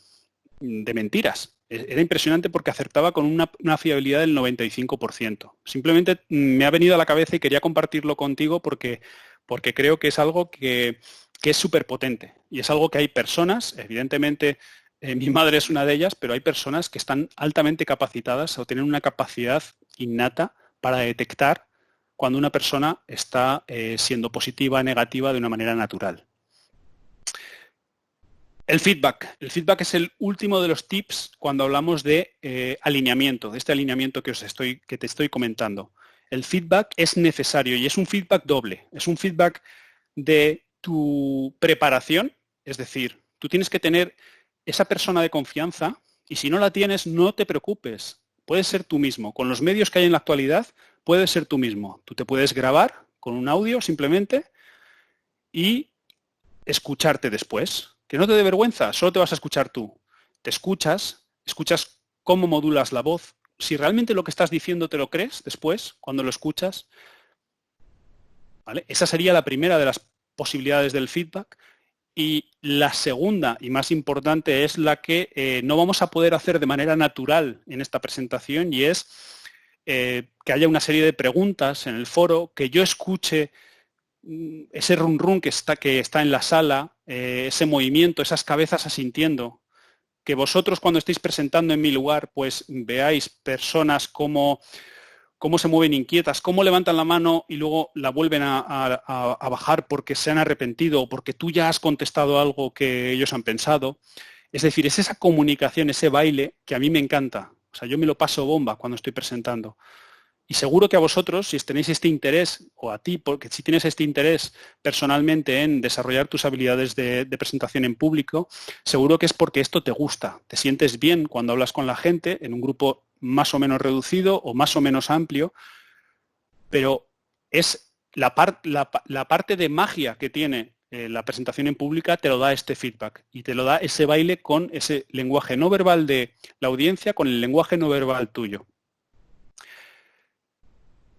mentiras. Era impresionante porque acertaba con una fiabilidad del 95%. Simplemente me ha venido a la cabeza y quería compartirlo contigo porque creo que es algo que es súper potente. Y es algo que hay personas, evidentemente mi madre es una de ellas, pero hay personas que están altamente capacitadas o tienen una capacidad innata para detectar cuando una persona está siendo positiva o negativa de una manera natural. El feedback. El feedback es el último de los tips cuando hablamos de alineamiento, de este alineamiento que te estoy comentando. El feedback es necesario y es un feedback doble. Es un feedback de tu preparación, es decir, tú tienes que tener esa persona de confianza y si no la tienes, no te preocupes. Puedes ser tú mismo. Con los medios que hay en la actualidad, puedes ser tú mismo. Tú te puedes grabar con un audio simplemente y escucharte después. Que no te dé vergüenza, solo te vas a escuchar tú. Te escuchas cómo modulas la voz. Si realmente lo que estás diciendo te lo crees después, cuando lo escuchas, ¿vale? Esa sería la primera de las posibilidades del feedback. Y la segunda y más importante es la que no vamos a poder hacer de manera natural en esta presentación y es que haya una serie de preguntas en el foro, que yo escuche ese run run que está en la sala, ese movimiento, esas cabezas asintiendo, que vosotros cuando estéis presentando en mi lugar, pues veáis personas cómo se mueven inquietas, cómo levantan la mano y luego la vuelven a bajar porque se han arrepentido o porque tú ya has contestado algo que ellos han pensado. Es decir, es esa comunicación, ese baile que a mí me encanta. O sea, yo me lo paso bomba cuando estoy presentando. Y seguro que a vosotros, si tenéis este interés, o a ti, porque si tienes este interés personalmente en desarrollar tus habilidades de presentación en público, seguro que es porque esto te gusta. Te sientes bien cuando hablas con la gente en un grupo más o menos reducido o más o menos amplio, pero es la parte de magia que tiene la presentación en pública te lo da este feedback y te lo da ese baile con ese lenguaje no verbal de la audiencia con el lenguaje no verbal tuyo.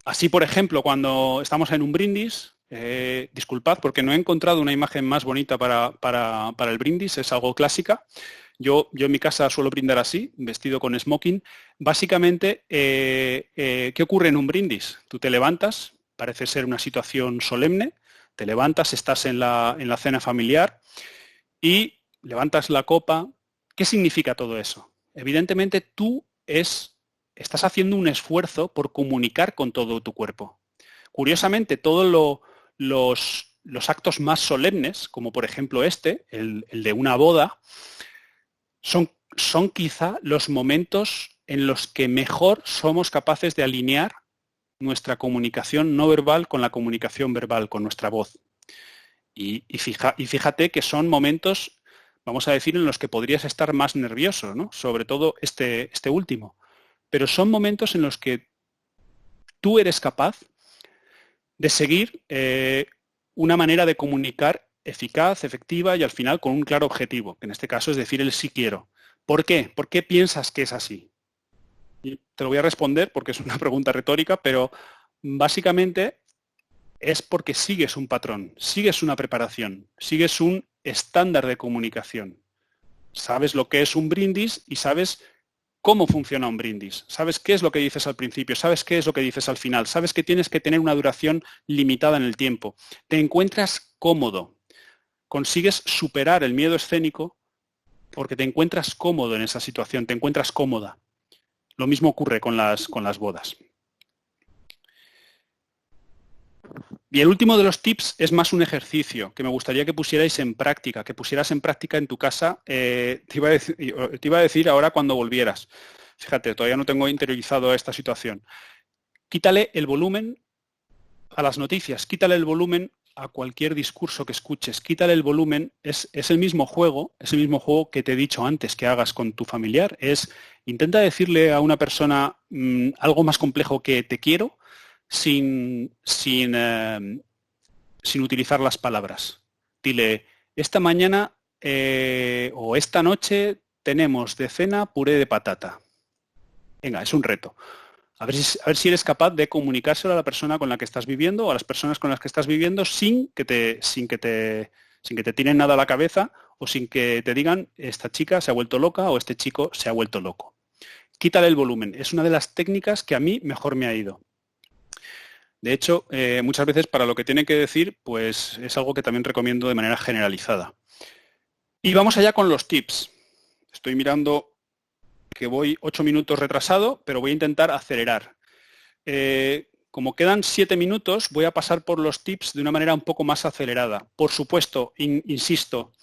Así, por ejemplo, cuando estamos en un brindis, disculpad porque no he encontrado una imagen más bonita para el brindis, es algo clásica. Yo en mi casa suelo brindar así, vestido con smoking. Básicamente, ¿qué ocurre en un brindis? Tú te levantas, parece ser una situación solemne, te levantas, estás en la cena familiar y levantas la copa. ¿Qué significa todo eso? Evidentemente, tú estás haciendo un esfuerzo por comunicar con todo tu cuerpo. Curiosamente, todos los actos más solemnes, como por ejemplo el de una boda, son quizá los momentos en los que mejor somos capaces de alinear nuestra comunicación no verbal con la comunicación verbal, con nuestra voz. Y fíjate que son momentos, vamos a decir, en los que podrías estar más nervioso, ¿no? Sobre todo este último. Pero son momentos en los que tú eres capaz de seguir una manera de comunicar eficaz, efectiva y al final con un claro objetivo, que en este caso es decir el sí quiero. ¿Por qué? ¿Por qué piensas que es así? Y te lo voy a responder porque es una pregunta retórica, pero básicamente es porque sigues un patrón, sigues una preparación, sigues un estándar de comunicación. Sabes lo que es un brindis y sabes cómo funciona un brindis. Sabes qué es lo que dices al principio, sabes qué es lo que dices al final, sabes que tienes que tener una duración limitada en el tiempo. Te encuentras cómodo, consigues superar el miedo escénico porque te encuentras cómodo en esa situación, te encuentras cómoda. Lo mismo ocurre con las bodas. Y el último de los tips es más un ejercicio que me gustaría que pusierais en práctica, que pusieras en práctica en tu casa. Te iba a decir ahora cuando volvieras. Fíjate, todavía no tengo interiorizado esta situación. Quítale el volumen a las noticias, quítale el volumen a cualquier discurso que escuches, quítale el volumen, es el mismo juego que te he dicho antes que hagas con tu familiar. Intenta decirle a una persona algo más complejo que te quiero, sin sin utilizar las palabras. Dile, esta mañana o esta noche tenemos de cena puré de patata. Venga, es un reto. A ver si eres capaz de comunicárselo a la persona con la que estás viviendo o a las personas con las que estás viviendo sin que te tiren nada a la cabeza o sin que te digan esta chica se ha vuelto loca o este chico se ha vuelto loco. Quítale el volumen. Es una de las técnicas que a mí mejor me ha ido. De hecho, muchas veces para lo que tiene que decir, pues es algo que también recomiendo de manera generalizada. Y vamos allá con los tips. Estoy mirando que voy 8 minutos retrasado, pero voy a intentar acelerar. Como quedan 7 minutos, voy a pasar por los tips de una manera un poco más acelerada. Por supuesto, insisto,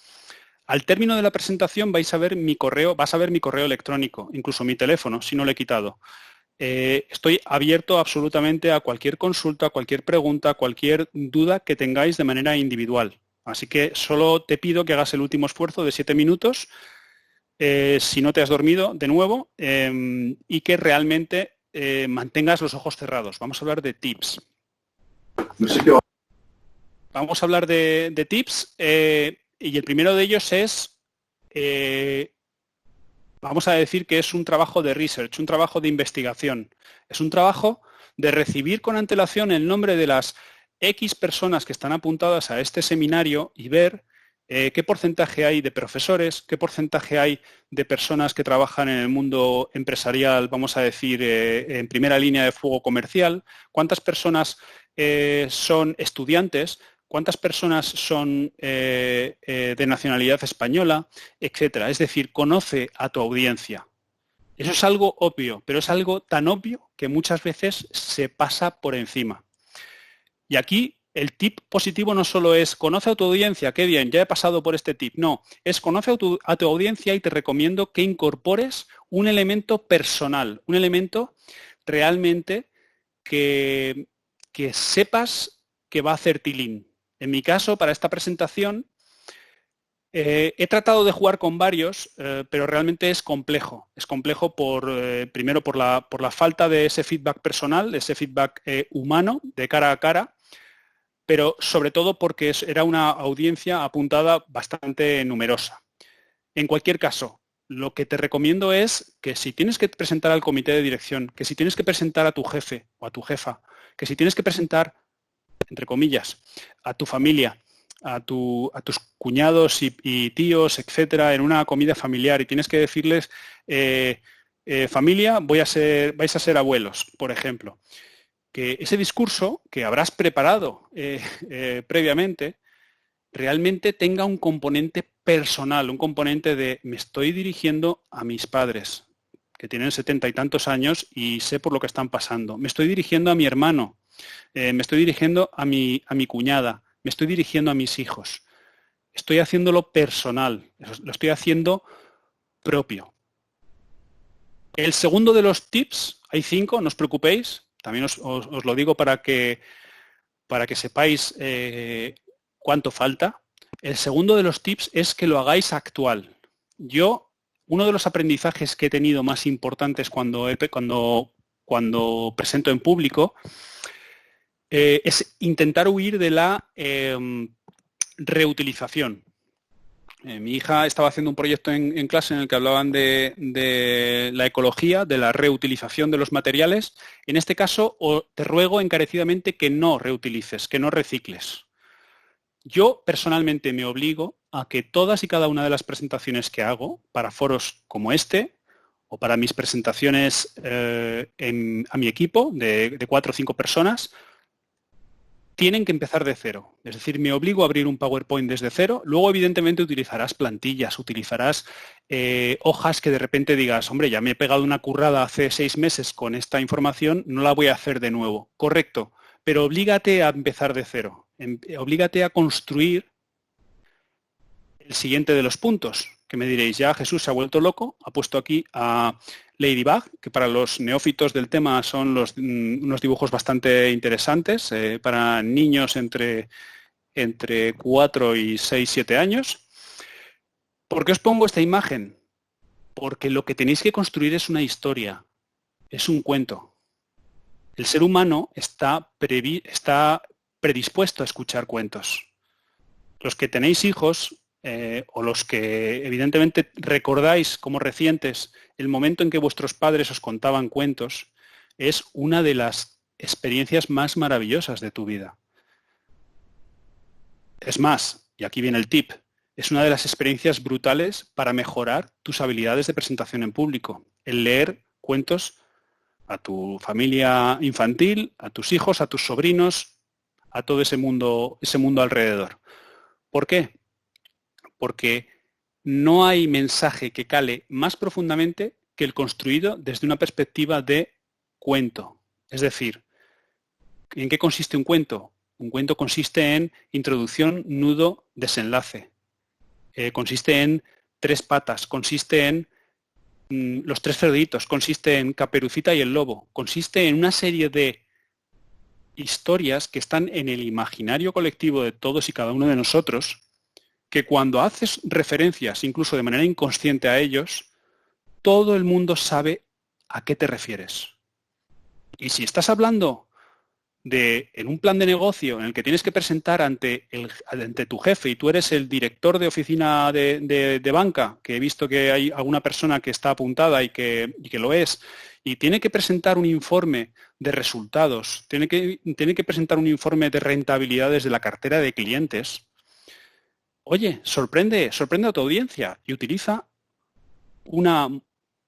al término de la presentación vas a ver mi correo electrónico, incluso mi teléfono, si no lo he quitado. Estoy abierto absolutamente a cualquier consulta, a cualquier pregunta, a cualquier duda que tengáis de manera individual. Así que solo te pido que hagas el último esfuerzo de 7 minutos, si no te has dormido de nuevo, y que realmente mantengas los ojos cerrados. Vamos a hablar de tips. Vamos a hablar de tips y el primero de ellos es... vamos a decir que es un trabajo de research, un trabajo de investigación. Es un trabajo de recibir con antelación el nombre de las X personas que están apuntadas a este seminario y ver qué porcentaje hay de profesores, qué porcentaje hay de personas que trabajan en el mundo empresarial, vamos a decir, en primera línea de fuego comercial, cuántas personas son estudiantes, cuántas personas son de nacionalidad española, etcétera. Es decir, conoce a tu audiencia. Eso es algo obvio, pero es algo tan obvio que muchas veces se pasa por encima. Y aquí el tip positivo no solo es conoce a tu audiencia, qué bien, ya he pasado por este tip. No, es conoce a tu audiencia y te recomiendo que incorpores un elemento personal, un elemento realmente que sepas que va a hacer tilín. En mi caso, para esta presentación, he tratado de jugar con varios, pero realmente es complejo. Es complejo primero por la falta de ese feedback personal, de ese feedback humano, de cara a cara, pero sobre todo porque era una audiencia apuntada bastante numerosa. En cualquier caso, lo que te recomiendo es que si tienes que presentar al comité de dirección, que si tienes que presentar a tu jefe o a tu jefa, que si tienes que presentar, entre comillas, a tu familia, a tus cuñados y tíos, etcétera, en una comida familiar y tienes que decirles, familia, vais a ser abuelos, por ejemplo. Que ese discurso que habrás preparado previamente realmente tenga un componente personal, un componente de me estoy dirigiendo a mis padres, que tienen 70 y tantos años y sé por lo que están pasando. Me estoy dirigiendo a mi hermano, me estoy dirigiendo a mi cuñada, me estoy dirigiendo a mis hijos. Estoy haciéndolo personal, lo estoy haciendo propio. El segundo de los tips, hay 5, no os preocupéis, también os lo digo para que sepáis cuánto falta. El segundo de los tips es que lo hagáis actual. Uno de los aprendizajes que he tenido más importantes cuando presento en público es intentar huir de la reutilización. Mi hija estaba haciendo un proyecto en clase en el que hablaban de la ecología, de la reutilización de los materiales. En este caso, te ruego encarecidamente que no reutilices, que no recicles. Yo personalmente me obligo a que todas y cada una de las presentaciones que hago para foros como este o para mis presentaciones a mi equipo de 4 o 5 personas, tienen que empezar de cero. Es decir, me obligo a abrir un PowerPoint desde cero. Luego, evidentemente, utilizarás plantillas, utilizarás hojas que de repente digas, hombre, ya me he pegado una currada hace 6 meses con esta información, no la voy a hacer de nuevo. Correcto, pero oblígate a empezar de cero. Oblígate a construir el siguiente de los puntos, que me diréis, ya Jesús se ha vuelto loco, ha puesto aquí a Ladybug, que para los neófitos del tema son unos dibujos bastante interesantes, para niños entre 4 y 6, 7 años. ¿Por qué os pongo esta imagen? Porque lo que tenéis que construir es una historia, es un cuento. El ser humano está predispuesto a escuchar cuentos. Los que tenéis hijos o los que evidentemente recordáis como recientes el momento en que vuestros padres os contaban cuentos, es una de las experiencias más maravillosas de tu vida. Es más, y aquí viene el tip, es una de las experiencias brutales para mejorar tus habilidades de presentación en público. El leer cuentos a tu familia infantil, a tus hijos, a tus sobrinos, a todo ese mundo alrededor. ¿Por qué? Porque no hay mensaje que cale más profundamente que el construido desde una perspectiva de cuento. Es decir, ¿en qué consiste un cuento? Un cuento consiste en introducción, nudo, desenlace. Consiste en 3 patas, consiste en los 3 cerditos, consiste en Caperucita y el lobo, consiste en una serie de historias que están en el imaginario colectivo de todos y cada uno de nosotros, que cuando haces referencias, incluso de manera inconsciente a ellos, todo el mundo sabe a qué te refieres. Y si estás hablando en un plan de negocio en el que tienes que presentar ante tu jefe y tú eres el director de oficina de banca, que he visto que hay alguna persona que está apuntada y que lo es, y tiene que presentar un informe de resultados, tiene que presentar un informe de rentabilidades de la cartera de clientes, oye, sorprende a tu audiencia y utiliza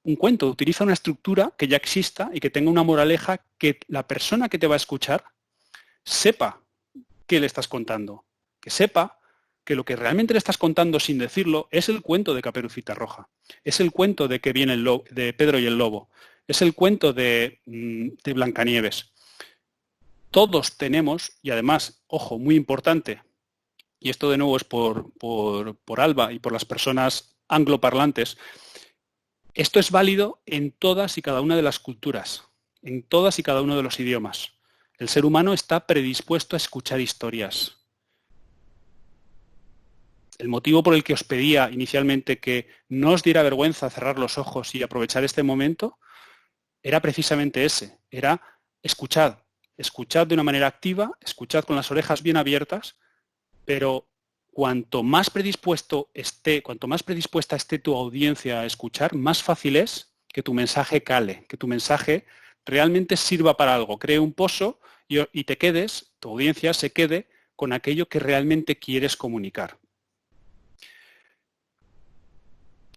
un cuento, utiliza una estructura que ya exista y que tenga una moraleja que la persona que te va a escuchar sepa qué le estás contando, que sepa que lo que realmente le estás contando sin decirlo es el cuento de Caperucita Roja, es el cuento de que viene de Pedro y el Lobo, es el cuento de Blancanieves. Todos tenemos, y además, ojo, muy importante, y esto de nuevo es por Alba y por las personas angloparlantes, esto es válido en todas y cada una de las culturas, en todas y cada uno de los idiomas. El ser humano está predispuesto a escuchar historias. El motivo por el que os pedía inicialmente que no os diera vergüenza cerrar los ojos y aprovechar este momento era precisamente ese, era escuchad de una manera activa, escuchad con las orejas bien abiertas, pero cuanto más predispuesta esté tu audiencia a escuchar, más fácil es que tu mensaje cale, que tu mensaje realmente sirva para algo, cree un pozo y tu audiencia se quede con aquello que realmente quieres comunicar.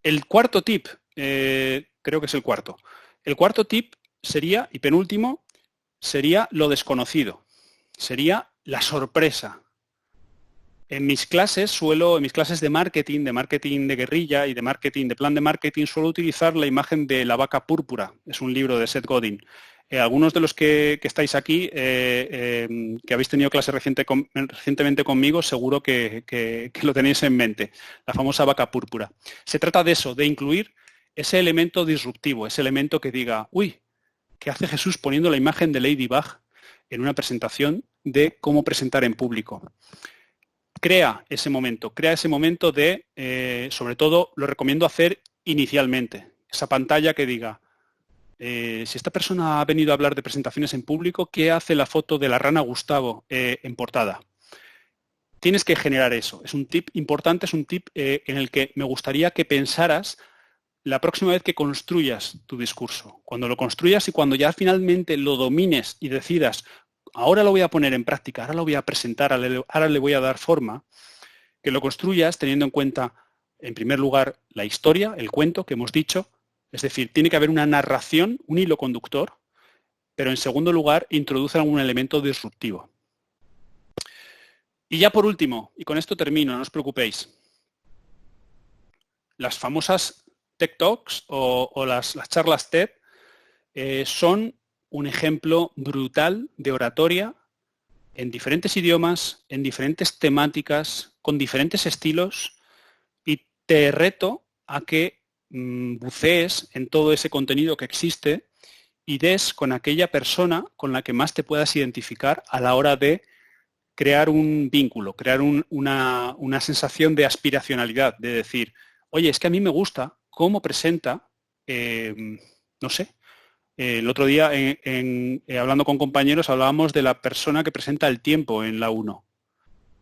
El cuarto tip, creo que es el cuarto. El cuarto tip sería, y penúltimo, sería lo desconocido, sería la sorpresa. En mis clases de marketing de guerrilla y de plan de marketing, suelo utilizar la imagen de la vaca púrpura. Es un libro de Seth Godin. Algunos de los que estáis aquí, que habéis tenido clase recientemente conmigo, seguro que lo tenéis en mente. La famosa vaca púrpura. Se trata de eso, de incluir ese elemento disruptivo, ese elemento que diga, uy, ¿qué hace Jesús poniendo la imagen de Ladybug en una presentación de cómo presentar en público? Crea ese momento de, sobre todo, lo recomiendo hacer inicialmente. Esa pantalla que diga, si esta persona ha venido a hablar de presentaciones en público, ¿qué hace la foto de la rana Gustavo en portada? Tienes que generar eso. Es un tip importante, es un tip en el que me gustaría que pensaras la próxima vez que construyas tu discurso. Cuando lo construyas y cuando ya finalmente lo domines y decidas, ahora lo voy a poner en práctica, ahora lo voy a presentar, ahora le voy a dar forma, que lo construyas teniendo en cuenta, en primer lugar, la historia, el cuento que hemos dicho, es decir, tiene que haber una narración, un hilo conductor, pero en segundo lugar, introduce algún elemento disruptivo. Y ya por último, y con esto termino, no os preocupéis, las famosas TED Talks o las charlas TED son un ejemplo brutal de oratoria en diferentes idiomas, en diferentes temáticas, con diferentes estilos, y te reto a que bucees en todo ese contenido que existe y des con aquella persona con la que más te puedas identificar a la hora de crear un vínculo, crear una sensación de aspiracionalidad, de decir, oye, es que a mí me gusta cómo presenta, no sé, El otro día, hablando con compañeros, hablábamos de la persona que presenta el tiempo en la 1.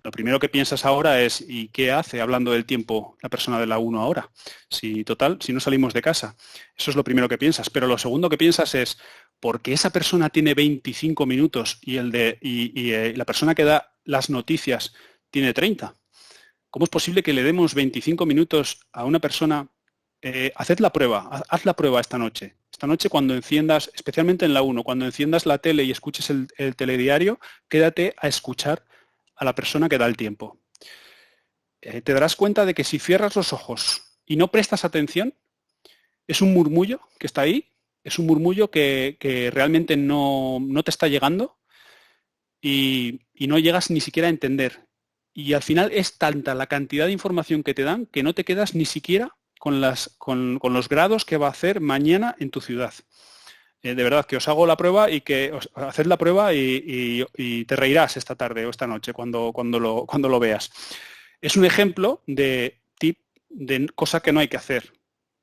Lo primero que piensas ahora es, ¿y qué hace hablando del tiempo la persona de la 1 ahora? Si no salimos de casa. Eso es lo primero que piensas. Pero lo segundo que piensas es, ¿por qué esa persona tiene 25 minutos y la persona que da las noticias tiene 30? ¿Cómo es posible que le demos 25 minutos a una persona? Haz la prueba esta noche. Esta noche cuando enciendas, especialmente en la 1, cuando enciendas la tele y escuches el telediario, quédate a escuchar a la persona que da el tiempo. Te darás cuenta de que si cierras los ojos y no prestas atención, es un murmullo que está ahí, es un murmullo que realmente no te está llegando y no llegas ni siquiera a entender. Y al final es tanta la cantidad de información que te dan que no te quedas ni siquiera con los grados que va a hacer mañana en tu ciudad. De verdad, que os hago la prueba y haced la prueba y te reirás esta tarde o esta noche cuando lo veas. Es un ejemplo de cosa que no hay que hacer.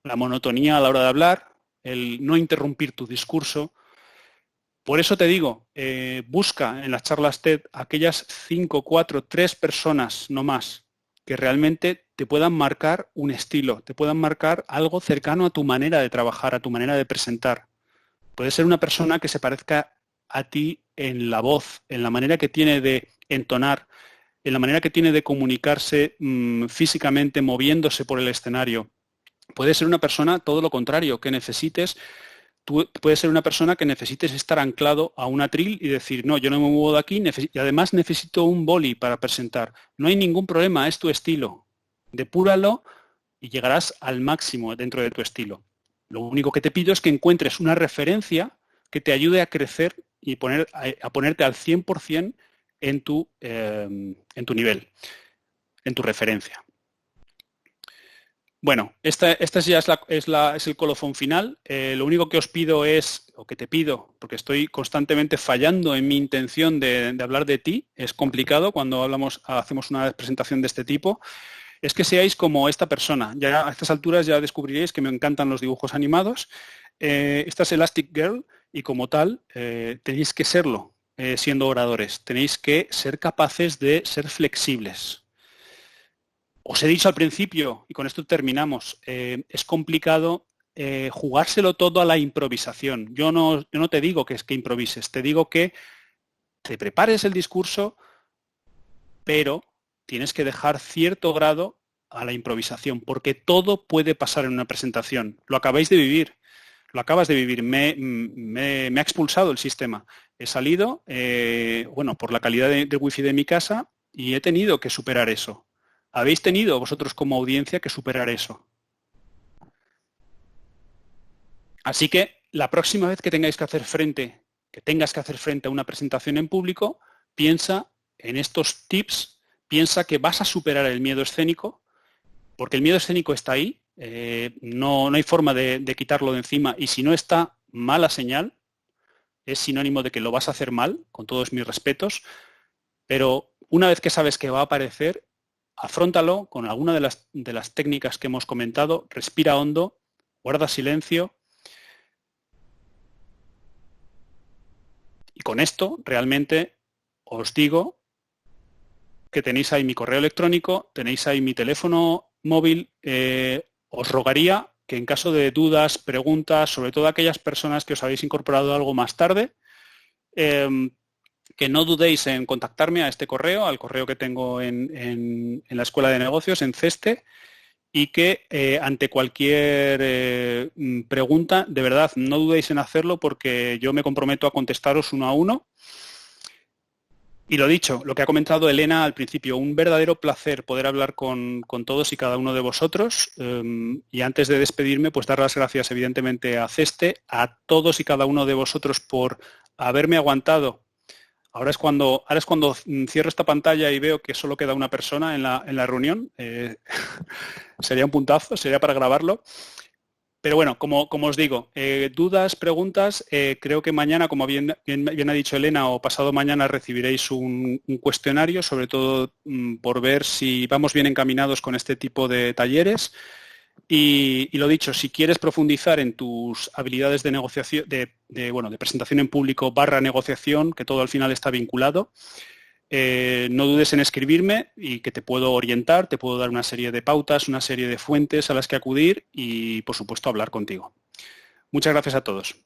La monotonía a la hora de hablar, el no interrumpir tu discurso. Por eso te digo, busca en las charlas TED aquellas 5, 4, 3 personas, no más, que realmente te puedan marcar un estilo, te puedan marcar algo cercano a tu manera de trabajar, a tu manera de presentar. Puede ser una persona que se parezca a ti en la voz, en la manera que tiene de entonar, en la manera que tiene de comunicarse físicamente, moviéndose por el escenario. Puede ser una persona, todo lo contrario, que puede ser una persona que necesites estar anclado a un atril y decir, no, yo no me muevo de aquí y además necesito un boli para presentar. No hay ningún problema, es tu estilo. Depúralo y llegarás al máximo dentro de tu estilo. Lo único que te pido es que encuentres una referencia que te ayude a crecer y a ponerte al 100% en tu nivel, en tu referencia. Bueno, esta ya es el colofón final. Lo único que os pido que te pido, porque estoy constantemente fallando en mi intención de hablar de ti, es complicado cuando hacemos una presentación de este tipo, es que seáis como esta persona. Ya a estas alturas ya descubriréis que me encantan los dibujos animados. Esta es Elastic Girl y como tal tenéis que serlo siendo oradores. Tenéis que ser capaces de ser flexibles. Os he dicho al principio, y con esto terminamos, es complicado jugárselo todo a la improvisación. Yo no te digo que improvises, te digo que te prepares el discurso, pero tienes que dejar cierto grado a la improvisación, porque todo puede pasar en una presentación. Lo acabáis de vivir, lo acabas de vivir. Me ha expulsado el sistema. He salido, por la calidad de wifi de mi casa y he tenido que superar eso. Habéis tenido vosotros como audiencia que superar eso. Así que la próxima vez que tengas que hacer frente a una presentación en público, piensa en estos tips, piensa que vas a superar el miedo escénico, porque el miedo escénico está ahí, no hay forma de quitarlo de encima, y si no está, mala señal, es sinónimo de que lo vas a hacer mal, con todos mis respetos, pero una vez que sabes que va a aparecer, afróntalo con alguna de las técnicas que hemos comentado, respira hondo, guarda silencio. Y con esto realmente os digo que tenéis ahí mi correo electrónico, tenéis ahí mi teléfono móvil. Os rogaría que en caso de dudas, preguntas, sobre todo aquellas personas que os habéis incorporado algo más tarde, que no dudéis en contactarme a este correo, al correo que tengo en la Escuela de Negocios, en CESTE, y que ante cualquier pregunta, de verdad, no dudéis en hacerlo porque yo me comprometo a contestaros uno a uno. Y lo dicho, lo que ha comentado Elena al principio, un verdadero placer poder hablar con todos y cada uno de vosotros. Y antes de despedirme, pues dar las gracias evidentemente a CESTE, a todos y cada uno de vosotros por haberme aguantado. Ahora es cuando cierro esta pantalla y veo que solo queda una persona en la reunión. Sería un puntazo, sería para grabarlo. Pero bueno, como os digo, dudas, preguntas, creo que mañana, como bien ha dicho Elena, o pasado mañana recibiréis un cuestionario, sobre todo por ver si vamos bien encaminados con este tipo de talleres. Y lo dicho, si quieres profundizar en tus habilidades de negociación, de presentación en público / negociación, que todo al final está vinculado, no dudes en escribirme y que te puedo orientar, te puedo dar una serie de pautas, una serie de fuentes a las que acudir y, por supuesto, hablar contigo. Muchas gracias a todos.